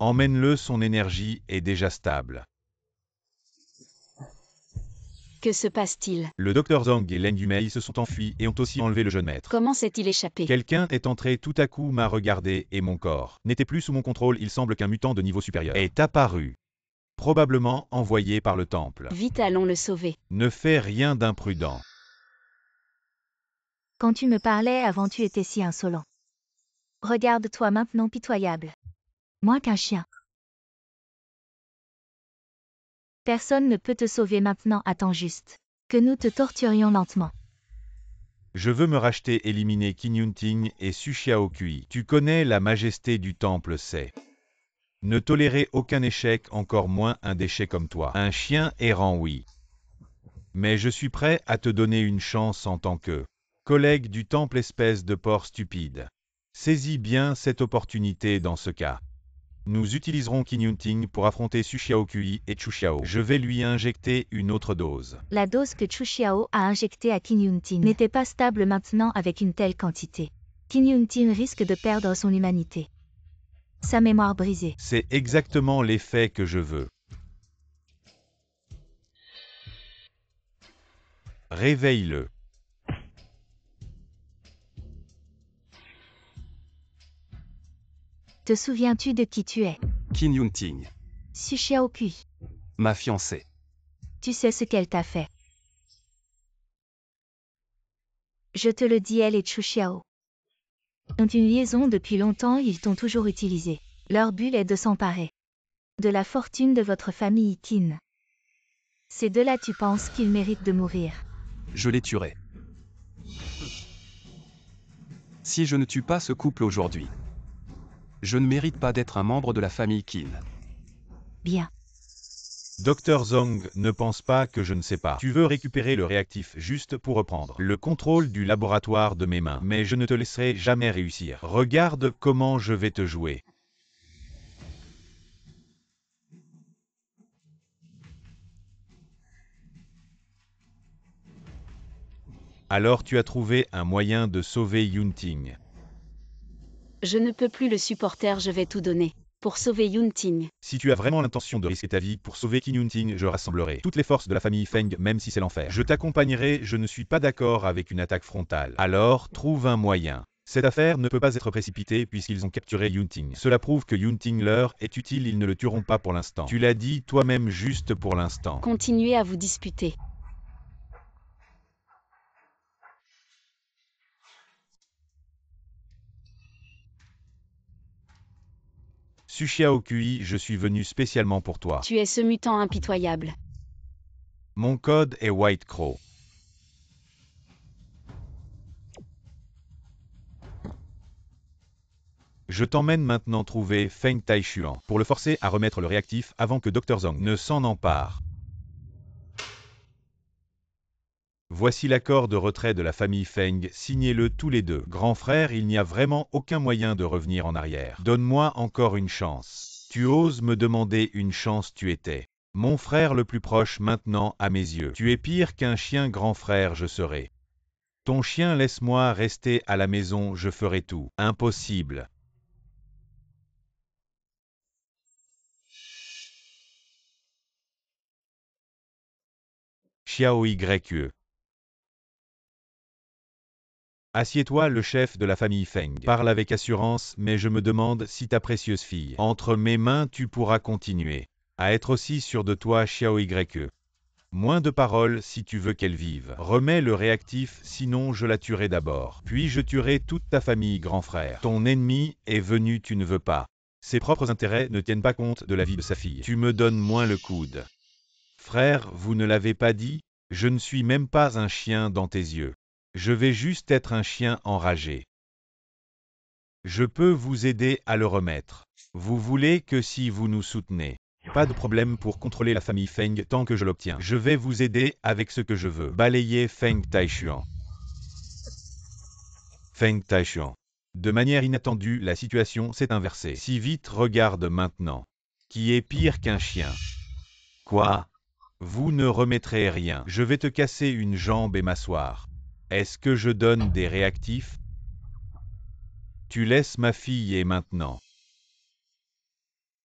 Emmène-le, son énergie est déjà stable. Que se passe-t-il? Le Dr Zhang et Leng Yumei se sont enfuis et ont aussi enlevé le jeune maître. Comment s'est-il échappé? Quelqu'un est entré tout à coup, m'a regardé et mon corps n'était plus sous mon contrôle. Il semble qu'un mutant de niveau supérieur est apparu. Probablement envoyé par le temple. Vite, allons le sauver. Ne fais rien d'imprudent. Quand tu me parlais avant, tu étais si insolent. Regarde-toi maintenant pitoyable. Moins qu'un chien. Personne ne peut te sauver maintenant, attends juste. Que nous te torturions lentement. Je veux me racheter, éliminer Qin Yunting et Su Xiaokui. Tu connais la majesté du temple, c'est ne tolérer aucun échec, encore moins un déchet comme toi. Un chien errant, oui. Mais je suis prêt à te donner une chance en tant que collègue du temple, espèce de porc stupide. Saisis bien cette opportunité dans ce cas. Nous utiliserons Qin Yunting pour affronter Su Xiaokui et Chu Xiao. Je vais lui injecter une autre dose. La dose que Chu Xiao a injectée à Qin Yunting n'était pas stable maintenant avec une telle quantité. Qin Yunting risque de perdre son humanité. Sa mémoire brisée. C'est exactement l'effet que je veux. Réveille-le. Te souviens-tu de qui tu es? Qin Yunting. Xu Xiaokui. Ma fiancée. Tu sais ce qu'elle t'a fait. Je te le dis, elle et Chu Xiao ont une liaison depuis longtemps, ils t'ont toujours utilisé. Leur but est de s'emparer de la fortune de votre famille Qin. Ces deux-là, tu penses qu'ils méritent de mourir? Je les tuerai. Si je ne tue pas ce couple aujourd'hui, je ne mérite pas d'être un membre de la famille Qin. Bien. Dr Zhong, ne pense pas que je ne sais pas. Tu veux récupérer le réactif juste pour reprendre le contrôle du laboratoire de mes mains, mais je ne te laisserai jamais réussir. Regarde comment je vais te jouer. Alors tu as trouvé un moyen de sauver Yunting. Je ne peux plus le supporter, je vais tout donner. Pour sauver Yunting. Si tu as vraiment l'intention de risquer ta vie pour sauver Qin Yunting, je rassemblerai toutes les forces de la famille Feng, même si c'est l'enfer. Je t'accompagnerai, je ne suis pas d'accord avec une attaque frontale. Alors, trouve un moyen. Cette affaire ne peut pas être précipitée puisqu'ils ont capturé Yunting. Cela prouve que Yunting leur est utile, ils ne le tueront pas pour l'instant. Tu l'as dit toi-même, juste pour l'instant. Continuez à vous disputer. Xu Xiaokui, je suis venu spécialement pour toi. Tu es ce mutant impitoyable. Mon code est White Crow. Je t'emmène maintenant trouver Feng Taishuan pour le forcer à remettre le réactif avant que Dr Zhong ne s'en empare. Voici l'accord de retrait de la famille Feng, signez-le tous les deux. Grand frère, il n'y a vraiment aucun moyen de revenir en arrière. Donne-moi encore une chance. Tu oses me demander une chance, tu étais mon frère le plus proche maintenant à mes yeux. Tu es pire qu'un chien, grand frère, je serai ton chien, laisse-moi rester à la maison, je ferai tout. Impossible. Xiao Yue. Assieds-toi, le chef de la famille Feng. Parle avec assurance, mais je me demande si ta précieuse fille, entre mes mains, tu pourras continuer à être aussi sûr de toi, Xiao Yue. Moins de paroles si tu veux qu'elle vive. Remets le réactif, sinon je la tuerai d'abord. Puis je tuerai toute ta famille, grand frère. Ton ennemi est venu, tu ne veux pas. Ses propres intérêts ne tiennent pas compte de la vie de sa fille. Tu me donnes moins le coude. Frère, vous ne l'avez pas dit? Je ne suis même pas un chien dans tes yeux. Je vais juste être un chien enragé. Je peux vous aider à le remettre. Vous voulez que si vous nous soutenez. Pas de problème pour contrôler la famille Feng tant que je l'obtiens. Je vais vous aider avec ce que je veux. Balayer Feng Taishuan. Feng Taishuan. De manière inattendue, la situation s'est inversée. Si vite, regarde maintenant. Qui est pire qu'un chien? Quoi? Vous ne remettrez rien. Je vais te casser une jambe et m'asseoir. Est-ce que je donne des réactifs? Tu laisses ma fille et maintenant.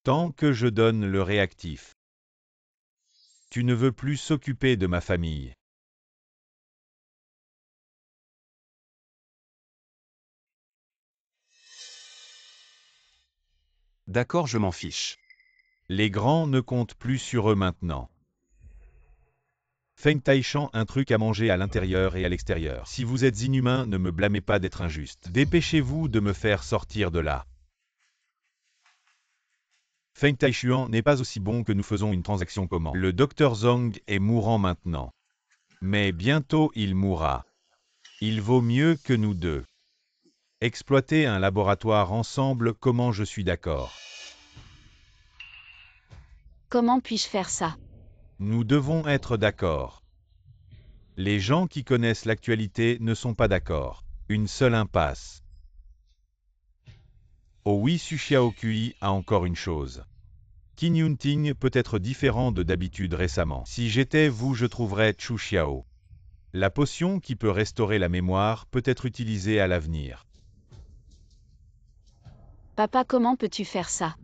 Tant que je donne le réactif. Tu ne veux plus s'occuper de ma famille. D'accord, je m'en fiche. Les grands ne comptent plus sur eux maintenant. Feng Taishan, un truc à manger à l'intérieur et à l'extérieur. Si vous êtes inhumain, ne me blâmez pas d'être injuste. Dépêchez-vous de me faire sortir de là. Feng Taishuan n'est pas aussi bon que nous faisons une transaction comment. Le Dr Zhong est mourant maintenant. Mais bientôt il mourra. Il vaut mieux que nous deux. Exploiter un laboratoire ensemble, comment je suis d'accord. Comment puis-je faire ça? Nous devons être d'accord. Les gens qui connaissent l'actualité ne sont pas d'accord. Une seule impasse. Oh oui, Xu Xiaokui a encore une chose. Qin Yunting peut être différent de d'habitude récemment. Si j'étais vous, je trouverais Chu Xiao. La potion qui peut restaurer la mémoire peut être utilisée à l'avenir. Papa, comment peux-tu faire ça?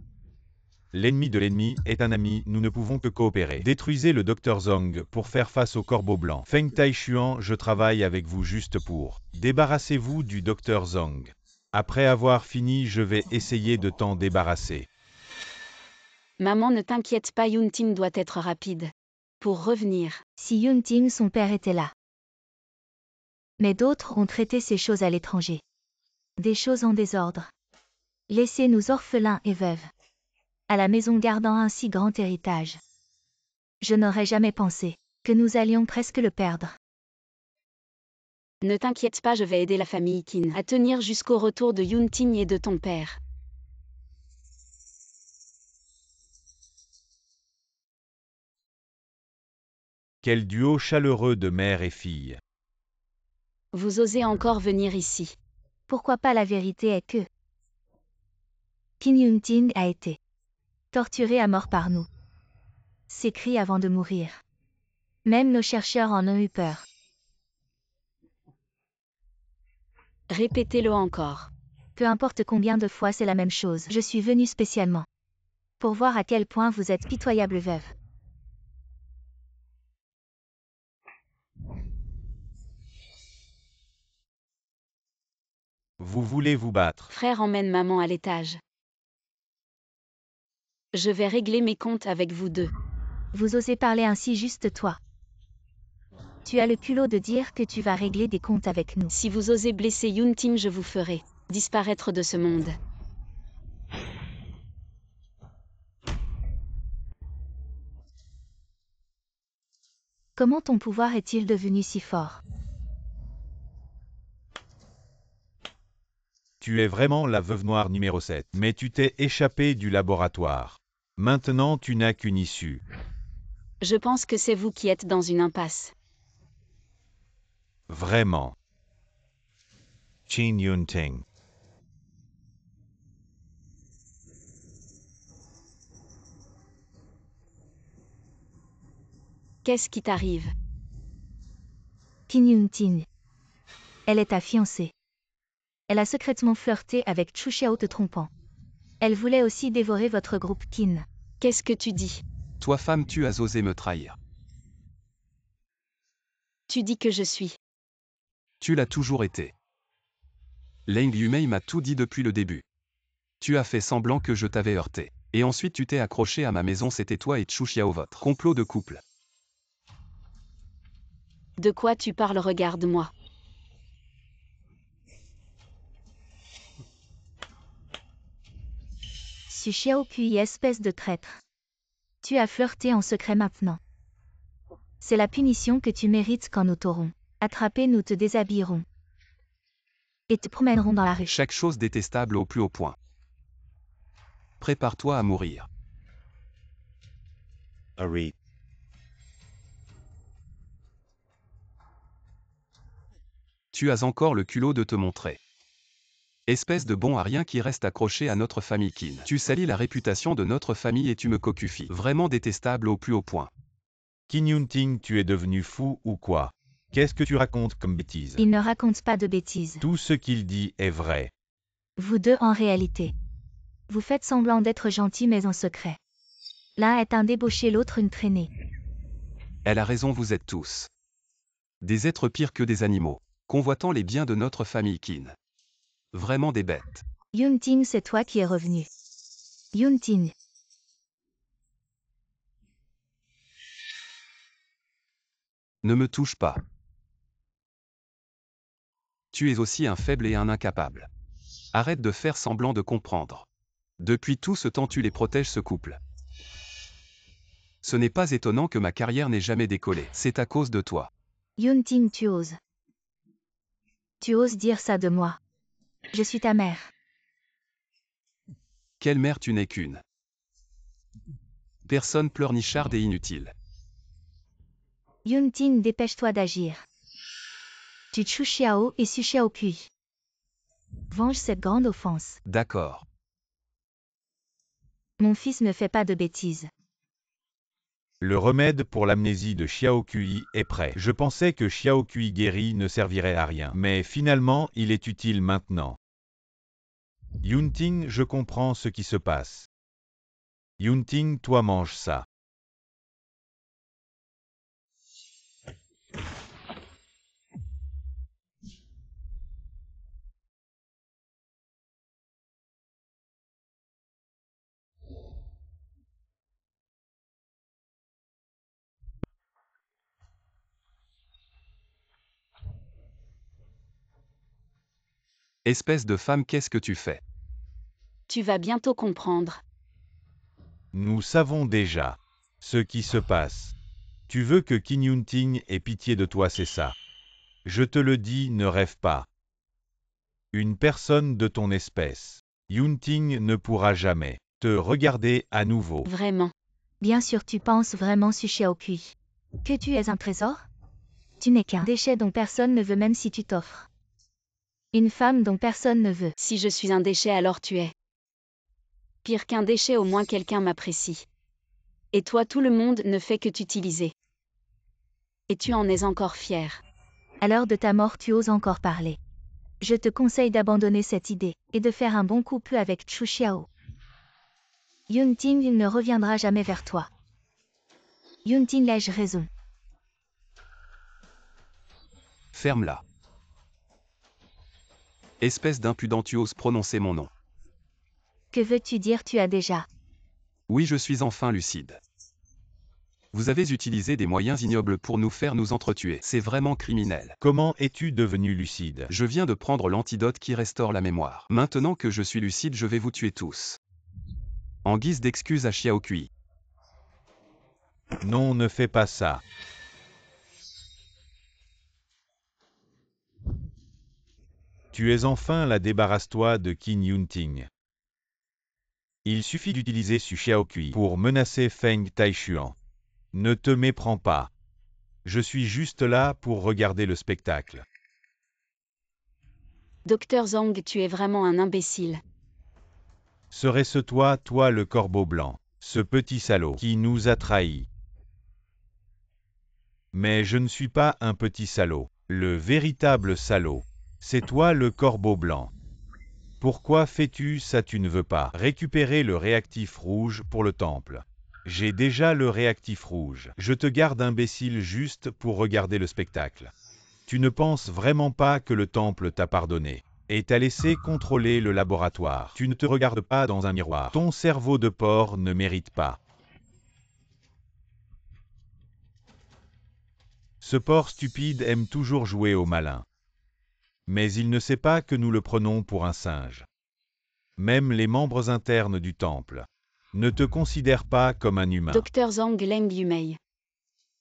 L'ennemi de l'ennemi est un ami, nous ne pouvons que coopérer. Détruisez le Dr Zhong pour faire face au corbeau blanc. Feng Taishuan, je travaille avec vous juste pour. Débarrassez-vous du Dr Zhong. Après avoir fini, je vais essayer de t'en débarrasser. Maman, ne t'inquiète pas, Yunting doit être rapide. Pour revenir. Si Yunting, son père, était là. Mais d'autres ont traité ces choses à l'étranger. Des choses en désordre. Laissez-nous orphelins et veuves. À la maison gardant un si grand héritage. Je n'aurais jamais pensé que nous allions presque le perdre. Ne t'inquiète pas, je vais aider la famille Qin à tenir jusqu'au retour de Yunting et de ton père. Quel duo chaleureux de mère et fille. Vous osez encore venir ici. Pourquoi pas? La vérité est que Qin Yunting a été torturé à mort par nous. Ses cris avant de mourir. Même nos chercheurs en ont eu peur. Répétez-le encore. Peu importe combien de fois, c'est la même chose. Je suis venue spécialement pour voir à quel point vous êtes pitoyable veuve. Vous voulez vous battre. Frère, emmène maman à l'étage. Je vais régler mes comptes avec vous deux. Vous osez parler ainsi, juste toi. Tu as le culot de dire que tu vas régler des comptes avec nous. Si vous osez blesser Yunting, je vous ferai disparaître de ce monde. Comment ton pouvoir est-il devenu si fort? Tu es vraiment la veuve noire numéro 7, mais tu t'es échappé du laboratoire. Maintenant tu n'as qu'une issue. Je pense que c'est vous qui êtes dans une impasse. Vraiment. Qin Yunting. Qu'est-ce qui t'arrive? Qin Yunting. Elle est ta fiancée. Elle a secrètement flirté avec Chu Xiao te trompant. Elle voulait aussi dévorer votre groupe Qin. Qu'est-ce que tu dis? Toi femme, tu as osé me trahir. Tu dis que je suis. Tu l'as toujours été. Leng Yumei m'a tout dit depuis le début. Tu as fait semblant que je t'avais heurté. Et ensuite tu t'es accroché à ma maison, c'était toi et Chu Xiao votre complot de couple. De quoi tu parles? Regarde-moi. Xu Xiaokui, espèce de traître. Tu as flirté en secret maintenant. C'est la punition que tu mérites quand nous t'aurons attrapé, nous te déshabillerons. Et te promènerons dans la rue. Chaque chose détestable au plus haut point. Prépare-toi à mourir. Harry. Tu as encore le culot de te montrer. Espèce de bon à rien qui reste accroché à notre famille Qin. Tu salis la réputation de notre famille et tu me cocufies. Vraiment détestable au plus haut point. Qin Yunting, tu es devenu fou ou quoi? Qu'est-ce que tu racontes comme bêtise? Il ne raconte pas de bêtises. Tout ce qu'il dit est vrai. Vous deux en réalité. Vous faites semblant d'être gentils mais en secret. L'un est un débauché, l'autre une traînée. Elle a raison, vous êtes tous des êtres pires que des animaux, convoitant les biens de notre famille Qin. Vraiment des bêtes. Yunting, c'est toi qui es revenu. Yunting. Ne me touche pas. Tu es aussi un faible et un incapable. Arrête de faire semblant de comprendre. Depuis tout ce temps tu les protèges, ce couple. Ce n'est pas étonnant que ma carrière n'ait jamais décollé, c'est à cause de toi. Yunting, tu oses. Tu oses dire ça de moi. Je suis ta mère. Quelle mère, tu n'es qu'une personne pleurnicharde et inutile. Yunting, dépêche-toi d'agir. Tu Chu Xiao et Xu Xiaokui. Venge cette grande offense. D'accord. Mon fils ne fait pas de bêtises. Le remède pour l'amnésie de Xiaokui est prêt. Je pensais que Xiaokui guéri ne servirait à rien, mais finalement il est utile maintenant. Yunting, je comprends ce qui se passe. Yunting, toi mange ça. Espèce de femme, qu'est-ce que tu fais? Tu vas bientôt comprendre. Nous savons déjà ce qui se passe. Tu veux que Qin Yunting ait pitié de toi, c'est ça. Je te le dis, ne rêve pas. Une personne de ton espèce, Yunting, ne pourra jamais te regarder à nouveau. Vraiment. Bien sûr, tu penses vraiment, Su Xiaokui, que tu es un trésor? Tu n'es qu'un déchet dont personne ne veut même si tu t'offres. Une femme dont personne ne veut. Si je suis un déchet, alors tu es. Pire qu'un déchet, au moins quelqu'un m'apprécie. Et toi, tout le monde ne fait que t'utiliser. Et tu en es encore fier. À l'heure de ta mort, tu oses encore parler. Je te conseille d'abandonner cette idée, et de faire un bon couple avec Chu Xiao. Yunting ne reviendra jamais vers toi. Yunting, ai-je raison? Ferme-la. Espèce d'impudent, tu oses prononcer mon nom. Que veux-tu dire, tu as déjà? Oui, je suis enfin lucide. Vous avez utilisé des moyens ignobles pour nous faire nous entretuer. C'est vraiment criminel. Comment es-tu devenu lucide? Je viens de prendre l'antidote qui restaure la mémoire. Maintenant que je suis lucide, je vais vous tuer tous. En guise d'excuse à Xiaokui. Non, ne fais pas ça. Tu es enfin là, débarrasse-toi de Qin Yunting. Il suffit d'utiliser Su Xiaokui pour menacer Feng Taishuan. Ne te méprends pas. Je suis juste là pour regarder le spectacle. Docteur Zhang, tu es vraiment un imbécile. Serait-ce toi, toi le corbeau blanc, ce petit salaud qui nous a trahis? Mais je ne suis pas un petit salaud. Le véritable salaud, c'est toi le corbeau blanc. Pourquoi fais-tu ça? Tu ne veux pas récupérer le réactif rouge pour le temple. J'ai déjà le réactif rouge. Je te garde imbécile juste pour regarder le spectacle. Tu ne penses vraiment pas que le temple t'a pardonné et t'a laissé contrôler le laboratoire. Tu ne te regardes pas dans un miroir. Ton cerveau de porc ne mérite pas. Ce porc stupide aime toujours jouer au malin. Mais il ne sait pas que nous le prenons pour un singe. Même les membres internes du temple ne te considèrent pas comme un humain. Docteur Zhang Leng Yumei.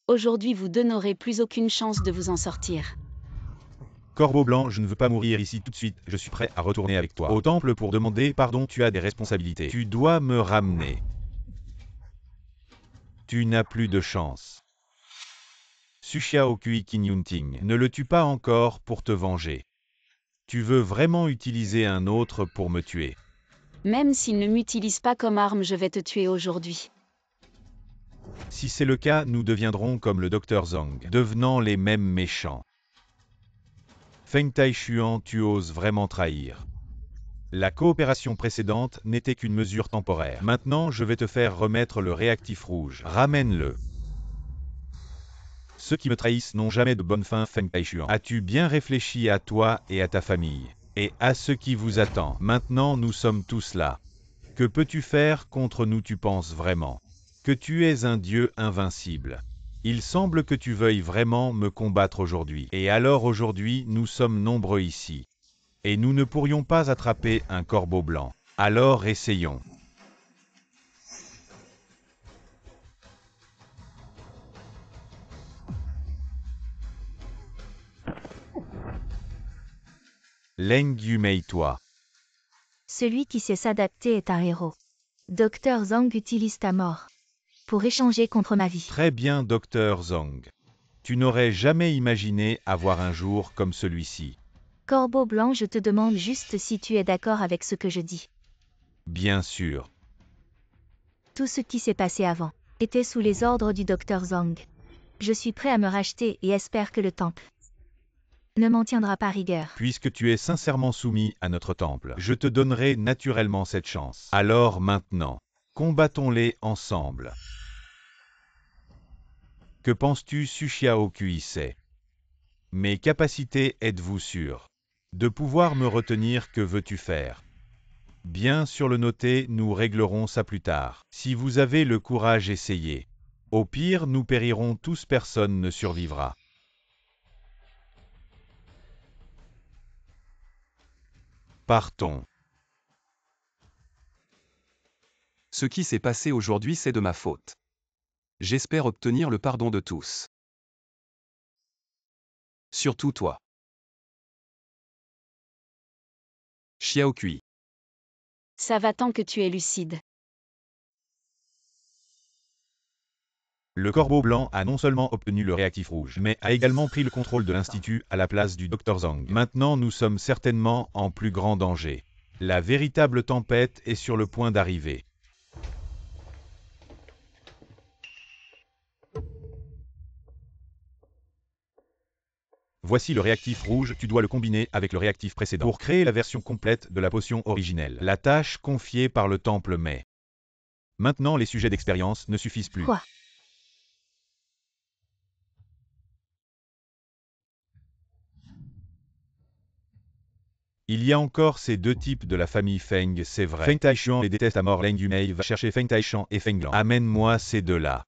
Aujourd'hui, vous deux n'aurez plus aucune chance de vous en sortir. Corbeau blanc, je ne veux pas mourir ici tout de suite, je suis prêt à retourner avec toi au temple pour demander pardon, tu as des responsabilités. Tu dois me ramener. Tu n'as plus de chance. Su Xiaokui Qin Yunting, ne le tue pas encore pour te venger. Tu veux vraiment utiliser un autre pour me tuer. Même s'il ne m'utilise pas comme arme, je vais te tuer aujourd'hui. Si c'est le cas, nous deviendrons comme le docteur Zhang, devenant les mêmes méchants. Feng Taishuan, tu oses vraiment trahir. La coopération précédente n'était qu'une mesure temporaire. Maintenant, je vais te faire remettre le réactif rouge. Ramène-le. Ceux qui me trahissent n'ont jamais de bonne fin, Feng Taishuan. As-tu bien réfléchi à toi et à ta famille, et à ce qui vous attend? Maintenant, nous sommes tous là. Que peux-tu faire contre nous? Tu penses vraiment que tu es un dieu invincible? Il semble que tu veuilles vraiment me combattre aujourd'hui. Et alors aujourd'hui, nous sommes nombreux ici. Et nous ne pourrions pas attraper un corbeau blanc. Alors essayons. Leng Yumei, toi. Celui qui sait s'adapter est un héros. Docteur Zhang utilise ta mort pour échanger contre ma vie. Très bien, docteur Zhang. Tu n'aurais jamais imaginé avoir un jour comme celui-ci. Corbeau blanc, je te demande juste si tu es d'accord avec ce que je dis. Bien sûr. Tout ce qui s'est passé avant était sous les ordres du docteur Zhang. Je suis prêt à me racheter et espère que le temple ne m'en tiendra pas rigueur. Puisque tu es sincèrement soumis à notre temple, je te donnerai naturellement cette chance. Alors maintenant, combattons-les ensemble. Que penses-tu, Suchiao Kuisei? Mes capacités, êtes-vous sûr de pouvoir me retenir? Que veux-tu faire? Bien sûr, le noter, nous réglerons ça plus tard. Si vous avez le courage, essayez. Au pire, nous périrons tous, personne ne survivra. Partons. Ce qui s'est passé aujourd'hui, c'est de ma faute. J'espère obtenir le pardon de tous. Surtout toi. Xiaokui. Ça va tant que tu es lucide. Le Corbeau Blanc a non seulement obtenu le réactif rouge, mais a également pris le contrôle de l'Institut à la place du Dr Zhang. Maintenant, nous sommes certainement en plus grand danger. La véritable tempête est sur le point d'arriver. Voici le réactif rouge, tu dois le combiner avec le réactif précédent pour créer la version complète de la potion originelle. La tâche confiée par le temple mais... Maintenant, les sujets d'expérience ne suffisent plus. Quoi? Il y a encore ces deux types de la famille Feng, c'est vrai. Feng Taishuan les déteste à mort. Leng Yumei va chercher Feng Taishan et Feng Lan. Amène-moi ces deux-là.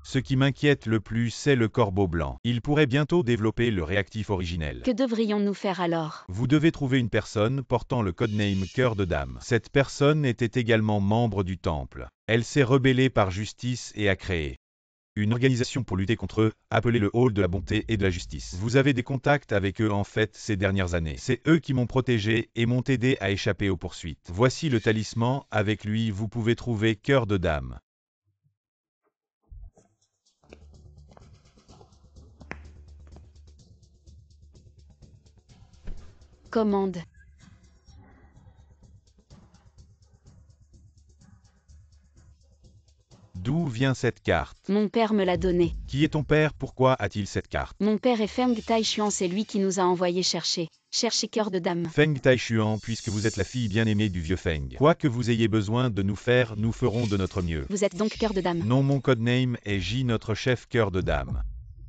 Ce qui m'inquiète le plus, c'est le Corbeau Blanc. Il pourrait bientôt développer le réactif originel. Que devrions-nous faire alors? Vous devez trouver une personne portant le codename Cœur de Dame. Cette personne était également membre du temple. Elle s'est rebellée par justice et a créé une organisation pour lutter contre eux, appelée le Hall de la Bonté et de la Justice. Vous avez des contacts avec eux en fait ces dernières années. C'est eux qui m'ont protégé et m'ont aidé à échapper aux poursuites. Voici le talisman, avec lui vous pouvez trouver Cœur de Dame. Commande. D'où vient cette carte? Mon père me l'a donnée. Qui est ton père? Pourquoi a-t-il cette carte? Mon père est Feng Taishuan, c'est lui qui nous a envoyés chercher. Chercher Cœur de Dame. Feng Taishuan, puisque vous êtes la fille bien-aimée du vieux Feng. Quoi que vous ayez besoin de nous faire, nous ferons de notre mieux. Vous êtes donc Cœur de Dame. Non, mon codename est J, notre chef Cœur de Dame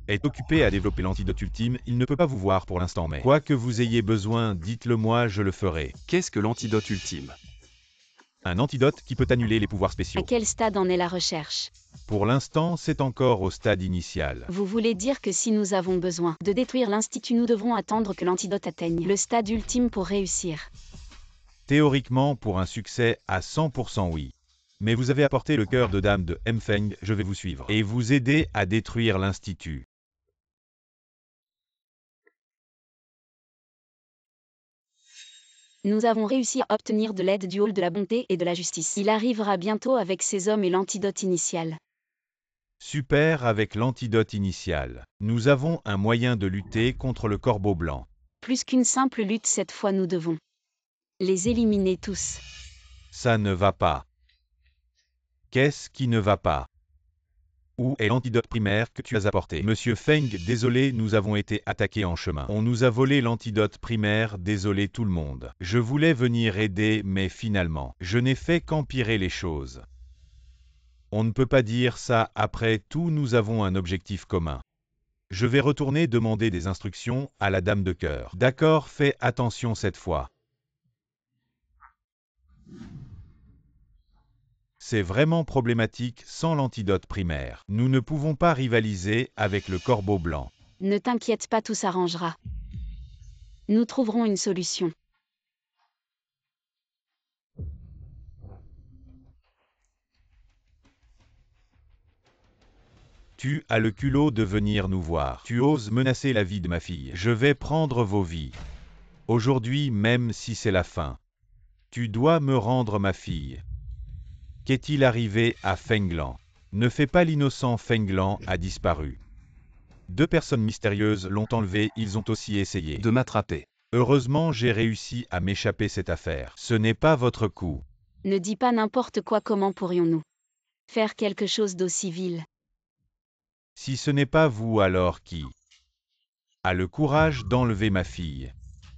est occupé à développer l'antidote ultime, il ne peut pas vous voir pour l'instant mais... Quoi que vous ayez besoin, dites-le moi, je le ferai. Qu'est-ce que l'antidote ultime? Un antidote qui peut annuler les pouvoirs À spéciaux. quel stade en est la recherche? Pour l'instant, c'est encore au stade initial. Vous voulez dire que si nous avons besoin de détruire l'Institut, nous devrons attendre que l'antidote atteigne le stade ultime pour réussir? Théoriquement, pour un succès à 100% oui. Mais vous avez apporté le Cœur de Dame de Mfeng, je vais vous suivre. Et vous aider à détruire l'Institut. Nous avons réussi à obtenir de l'aide du Hall de la Bonté et de la Justice. Il arrivera bientôt avec ces hommes et l'antidote initial. Super, avec l'antidote initial. Nous avons un moyen de lutter contre le Corbeau Blanc. Plus qu'une simple lutte, cette fois nous devons les éliminer tous. Ça ne va pas. Qu'est-ce qui ne va pas? Où est l'antidote primaire que tu as apporté? Monsieur Feng, désolé, nous avons été attaqués en chemin. On nous a volé l'antidote primaire, désolé tout le monde. Je voulais venir aider, mais finalement, je n'ai fait qu'empirer les choses. On ne peut pas dire ça, après tout nous avons un objectif commun. Je vais retourner demander des instructions à la Dame de Cœur. D'accord, fais attention cette fois. C'est vraiment problématique sans l'antidote primaire. Nous ne pouvons pas rivaliser avec le Corbeau Blanc. Ne t'inquiète pas, tout s'arrangera. Nous trouverons une solution. Tu as le culot de venir nous voir. Tu oses menacer la vie de ma fille. Je vais prendre vos vies. Aujourd'hui, même si c'est la fin. Tu dois me rendre ma fille. Qu'est-il arrivé à Feng Lan? Ne fais pas l'innocent, Feng Lan a disparu. Deux personnes mystérieuses l'ont enlevé, ils ont aussi essayé De m'attraper. Heureusement, j'ai réussi à m'échapper cette affaire. Ce n'est pas votre coup. Ne dis pas n'importe quoi, comment pourrions-nous faire quelque chose d'aussi vil? Si ce n'est pas vous, alors qui? a le courage d'enlever ma fille.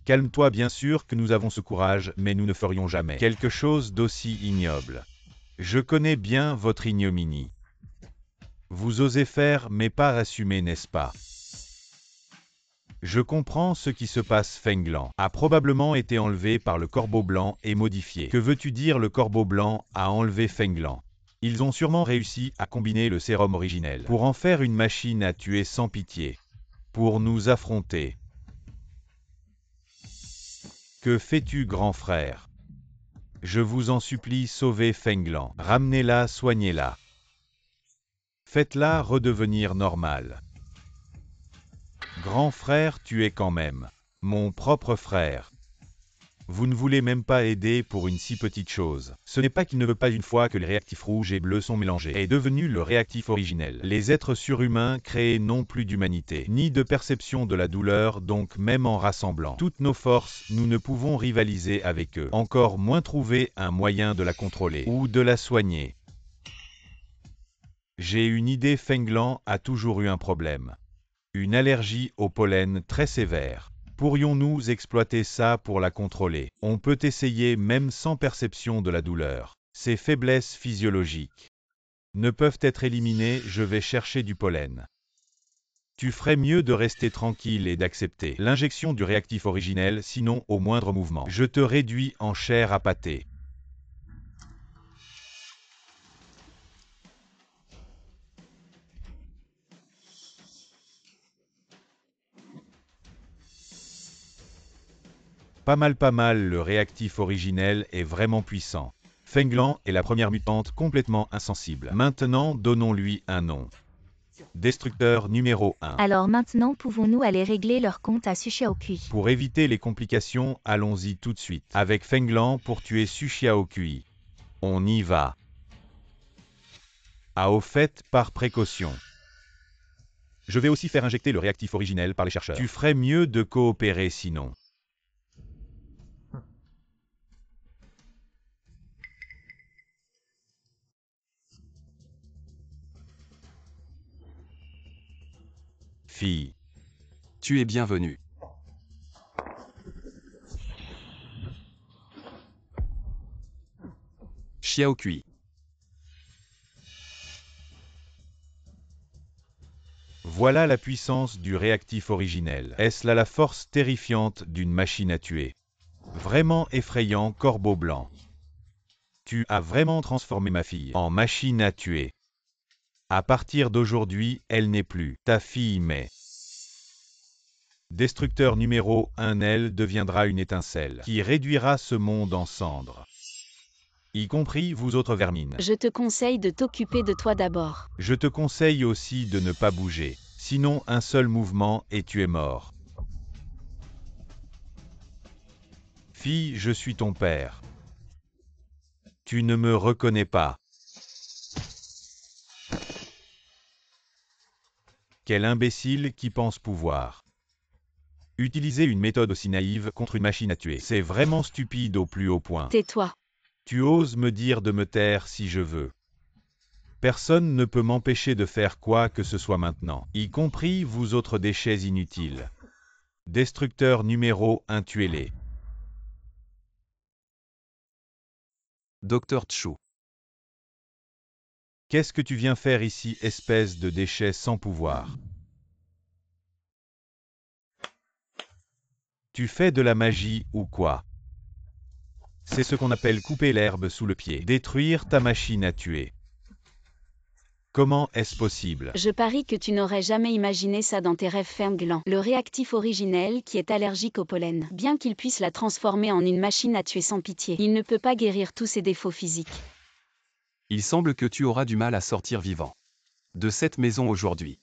Calme-toi, bien sûr que nous avons ce courage, mais nous ne ferions jamais quelque chose d'aussi ignoble. Je connais bien votre ignominie. Vous osez faire mais pas assumer, n'est-ce pas? Je comprends ce qui se passe. Fenglan a probablement été enlevé par le Corbeau Blanc et modifié. Que veux-tu dire? Le Corbeau Blanc a enlevé Fenglan. Ils ont sûrement réussi à combiner le sérum originel pour en faire une machine à tuer sans pitié. Pour nous affronter. Que fais-tu, grand frère? Je vous en supplie, sauvez Fenglan. Ramenez-la, soignez-la. Faites-la redevenir normale. Grand frère, tu es quand même mon propre frère. Vous ne voulez même pas aider pour une si petite chose. Ce n'est pas qu'il ne veut pas. Une fois que les réactifs rouges et bleus sont mélangés, est devenu le réactif originel. Les êtres surhumains créés n'ont plus d'humanité, ni de perception de la douleur, donc même en rassemblant toutes nos forces, nous ne pouvons rivaliser avec eux. Encore moins trouver un moyen de la contrôler ou de la soigner. J'ai une idée. Fenglan a toujours eu un problème. Une allergie au pollen très sévère. Pourrions-nous exploiter ça pour la contrôler? On peut essayer même sans perception de la douleur. Ces faiblesses physiologiques ne peuvent être éliminées. Je vais chercher du pollen. Tu ferais mieux de rester tranquille et d'accepter l'injection du réactif originel, sinon au moindre mouvement, je te réduis en chair à pâté. Pas mal, le réactif originel est vraiment puissant. Fenglan est la première mutante complètement insensible. Maintenant, donnons-lui un nom. Destructeur numéro 1. Alors maintenant, pouvons-nous aller régler leur compte à Sushiaokui? Pour éviter les complications, allons-y tout de suite. Avec Fenglan pour tuer Sushiaokui. On y va. Ah, au fait, par précaution. Je vais aussi faire injecter le réactif originel par les chercheurs. Tu ferais mieux de coopérer sinon. Fille. Tu es bienvenue. Xiaokui. Voilà la puissance du réactif originel. Est-ce là la force terrifiante d'une machine à tuer? Vraiment effrayant, Corbeau Blanc. Tu as vraiment transformé ma fille en machine à tuer. À partir d'aujourd'hui, elle n'est plus ta fille mais... Destructeur numéro 1, elle deviendra une étincelle qui réduira ce monde en cendres. Y compris vous autres vermines. Je te conseille de t'occuper de toi d'abord. Je te conseille aussi de ne pas bouger. Sinon, un seul mouvement et tu es mort. Fille, je suis ton père. Tu ne me reconnais pas. Quel imbécile qui pense pouvoir. Utiliser une méthode aussi naïve contre une machine à tuer, c'est vraiment stupide au plus haut point. Tais-toi. Tu oses me dire de me taire si je veux. Personne ne peut m'empêcher de faire quoi que ce soit maintenant, y compris vous autres déchets inutiles. Destructeur numéro 1, tuez-les. Dr Chu. Qu'est-ce que tu viens faire ici, espèce de déchet sans pouvoir? Tu fais de la magie ou quoi? C'est ce qu'on appelle couper l'herbe sous le pied, détruire ta machine à tuer. Comment est-ce possible? Je parie que tu n'aurais jamais imaginé ça dans tes rêves, Fenglan. Le réactif originel qui est allergique au pollen. Bien qu'il puisse la transformer en une machine à tuer sans pitié, il ne peut pas guérir tous ses défauts physiques. Il semble que tu auras du mal à sortir vivant de cette maison aujourd'hui.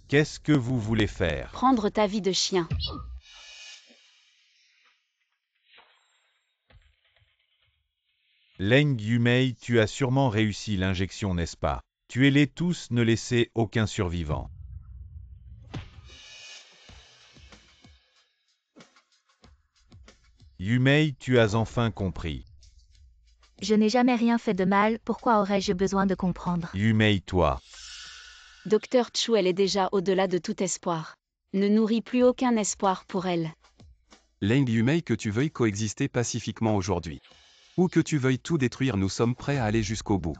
Qu'est-ce que vous voulez faire? Prendre ta vie de chien. Leng Yumei, tu as sûrement réussi l'injection, n'est-ce pas? Tuez-les tous, ne laissez aucun survivant. Yumei, tu as enfin compris. Je n'ai jamais rien fait de mal, pourquoi aurais-je besoin de comprendre? Yumei, toi. Docteur Chu, elle est déjà au-delà de tout espoir. Ne nourris plus aucun espoir pour elle. Leng Yumei, que tu veuilles coexister pacifiquement aujourd'hui. Ou que tu veuilles tout détruire, nous sommes prêts à aller jusqu'au bout.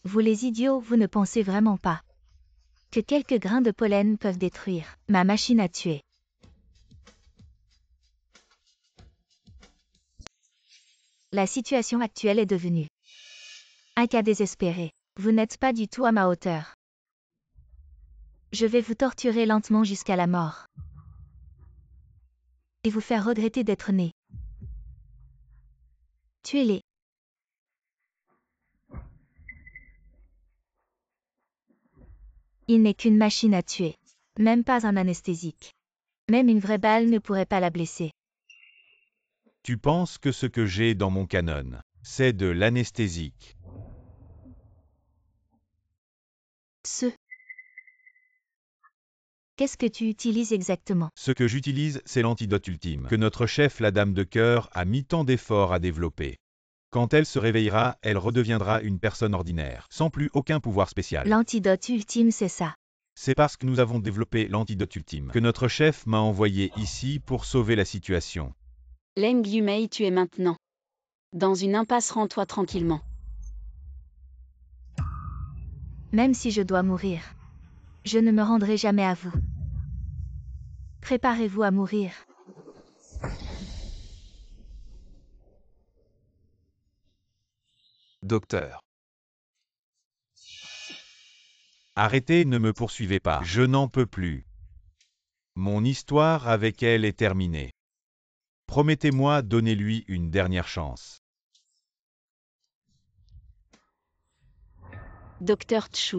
Vous les idiots, vous ne pensez vraiment pas que quelques grains de pollen peuvent détruire ma machine à tuer. La situation actuelle est devenue un cas désespéré. Vous n'êtes pas du tout à ma hauteur. Je vais vous torturer lentement jusqu'à la mort. Et vous faire regretter d'être né. Tuez-les. Il n'est qu'une machine à tuer. Même pas un anesthésique. Même une vraie balle ne pourrait pas la blesser. Tu penses que ce que j'ai dans mon canon, c'est de l'anesthésique. Qu'est-ce que tu utilises exactement? Ce que j'utilise, c'est l'antidote ultime, que notre chef, la Dame de Cœur, a mis tant d'efforts à développer. Quand elle se réveillera, elle redeviendra une personne ordinaire, sans plus aucun pouvoir spécial. L'antidote ultime, c'est ça. C'est parce que nous avons développé l'antidote ultime que notre chef m'a envoyé ici pour sauver la situation. Leng Yumei, tu es maintenant dans une impasse, rends-toi tranquillement. Même si je dois mourir, je ne me rendrai jamais à vous. Préparez-vous à mourir. Docteur. Arrêtez, ne me poursuivez pas, je n'en peux plus. Mon histoire avec elle est terminée. Promettez-moi, donnez-lui une dernière chance. Docteur Chu.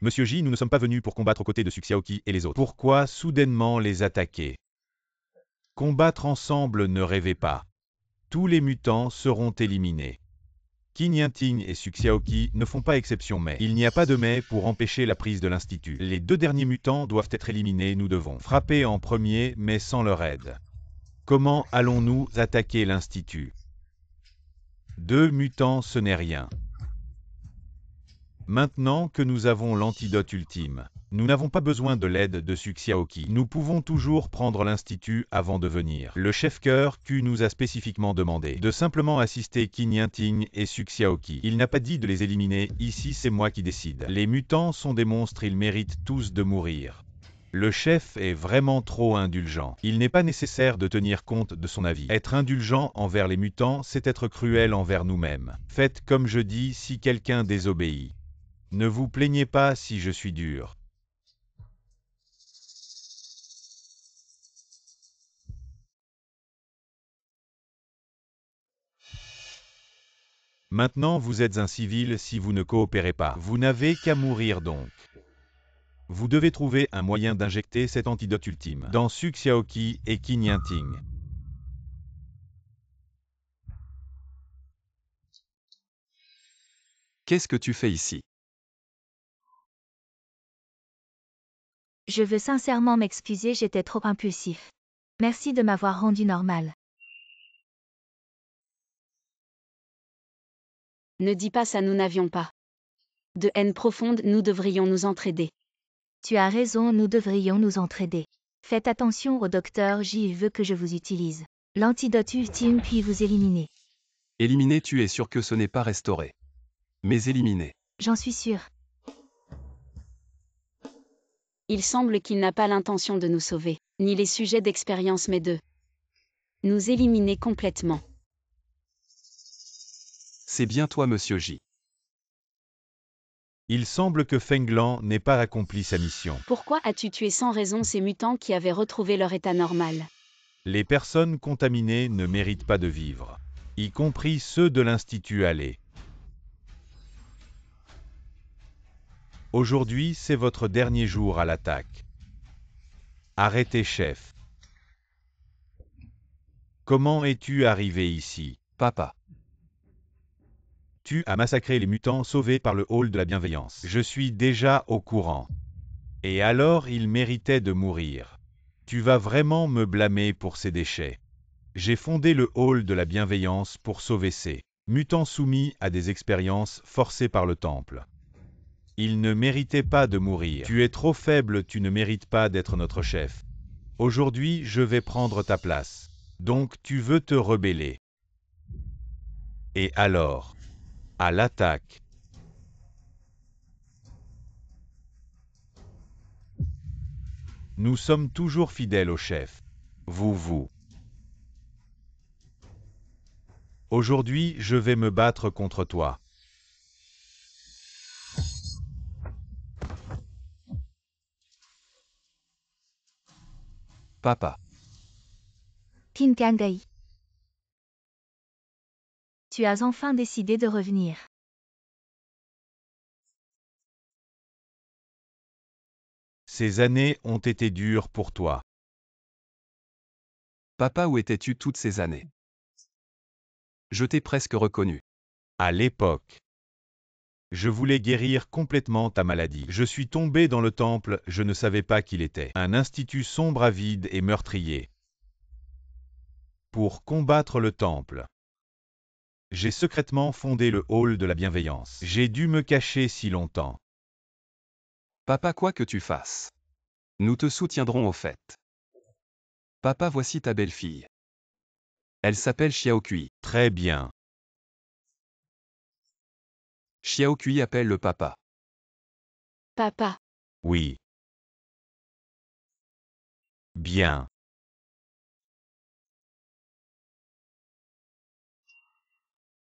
Monsieur J, nous ne sommes pas venus pour combattre aux côtés de Suxiaoki et les autres. Pourquoi soudainement les attaquer? Combattre ensemble, ne rêvez pas. Tous les mutants seront éliminés. Qin Yanting et Suxiaoki ne font pas exception, mais il n'y a pas de mais pour empêcher la prise de l'Institut. Les deux derniers mutants doivent être éliminés, nous devons frapper en premier, mais sans leur aide. Comment allons-nous attaquer l'Institut? Deux mutants, ce n'est rien. Maintenant que nous avons l'antidote ultime, nous n'avons pas besoin de l'aide de Suxiaoki. Nous pouvons toujours prendre l'Institut avant de venir. Le chef cœur Q nous a spécifiquement demandé de simplement assister Qin Yanting et Suxiaoki. Il n'a pas dit de les éliminer, ici c'est moi qui décide. Les mutants sont des monstres, ils méritent tous de mourir. Le chef est vraiment trop indulgent. Il n'est pas nécessaire de tenir compte de son avis. Être indulgent envers les mutants, c'est être cruel envers nous-mêmes. Faites comme je dis si quelqu'un désobéit. Ne vous plaignez pas si je suis dur. Maintenant vous êtes un civil si vous ne coopérez pas. Vous n'avez qu'à mourir donc. Vous devez trouver un moyen d'injecter cet antidote ultime dans Suxiaoki et Qin Yanting. Qu'est-ce que tu fais ici? Je veux sincèrement m'excuser, j'étais trop impulsif. Merci de m'avoir rendu normal. Ne dis pas ça, nous n'avions pas de haine profonde, nous devrions nous entraider. Tu as raison, nous devrions nous entraider. Faites attention au docteur J, il veut que je vous utilise l'antidote ultime puis vous éliminer. Éliminer, tu es sûr que ce n'est pas restauré. Mais éliminer. J'en suis sûre. Il semble qu'il n'a pas l'intention de nous sauver, ni les sujets d'expérience, mais de nous éliminer complètement. C'est bien toi, Monsieur J. Il semble que Feng Lan n'ait pas accompli sa mission. Pourquoi as-tu tué sans raison ces mutants qui avaient retrouvé leur état normal? Les personnes contaminées ne méritent pas de vivre, y compris ceux de l'Institut Allais. Aujourd'hui, c'est votre dernier jour à l'attaque. Arrêtez, chef. Comment es-tu arrivé ici? Papa. Tu as massacré les mutants sauvés par le hall de la bienveillance. Je suis déjà au courant. Et alors ils méritaient de mourir. Tu vas vraiment me blâmer pour ces déchets. J'ai fondé le hall de la bienveillance pour sauver ces mutants soumis à des expériences forcées par le temple. Ils ne méritaient pas de mourir. Tu es trop faible, tu ne mérites pas d'être notre chef. Aujourd'hui, je vais prendre ta place. Donc tu veux te rebeller. Et alors, à l'attaque. Nous sommes toujours fidèles au chef. Vous. Aujourd'hui, je vais me battre contre toi. Papa. Kin Kangai. Tu as enfin décidé de revenir. Ces années ont été dures pour toi. Papa, où étais-tu toutes ces années? Je t'ai presque reconnu. À l'époque, je voulais guérir complètement ta maladie. Je suis tombé dans le temple, je ne savais pas qu'il était un institut sombre, avide et meurtrier. Pour combattre le temple, j'ai secrètement fondé le hall de la bienveillance. J'ai dû me cacher si longtemps. Papa, quoi que tu fasses, nous te soutiendrons au fait. Papa, voici ta belle-fille. Elle s'appelle Xiaokui. Très bien. Xiaokui appelle le papa. Papa, Oui. Bien.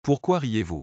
Pourquoi riez-vous?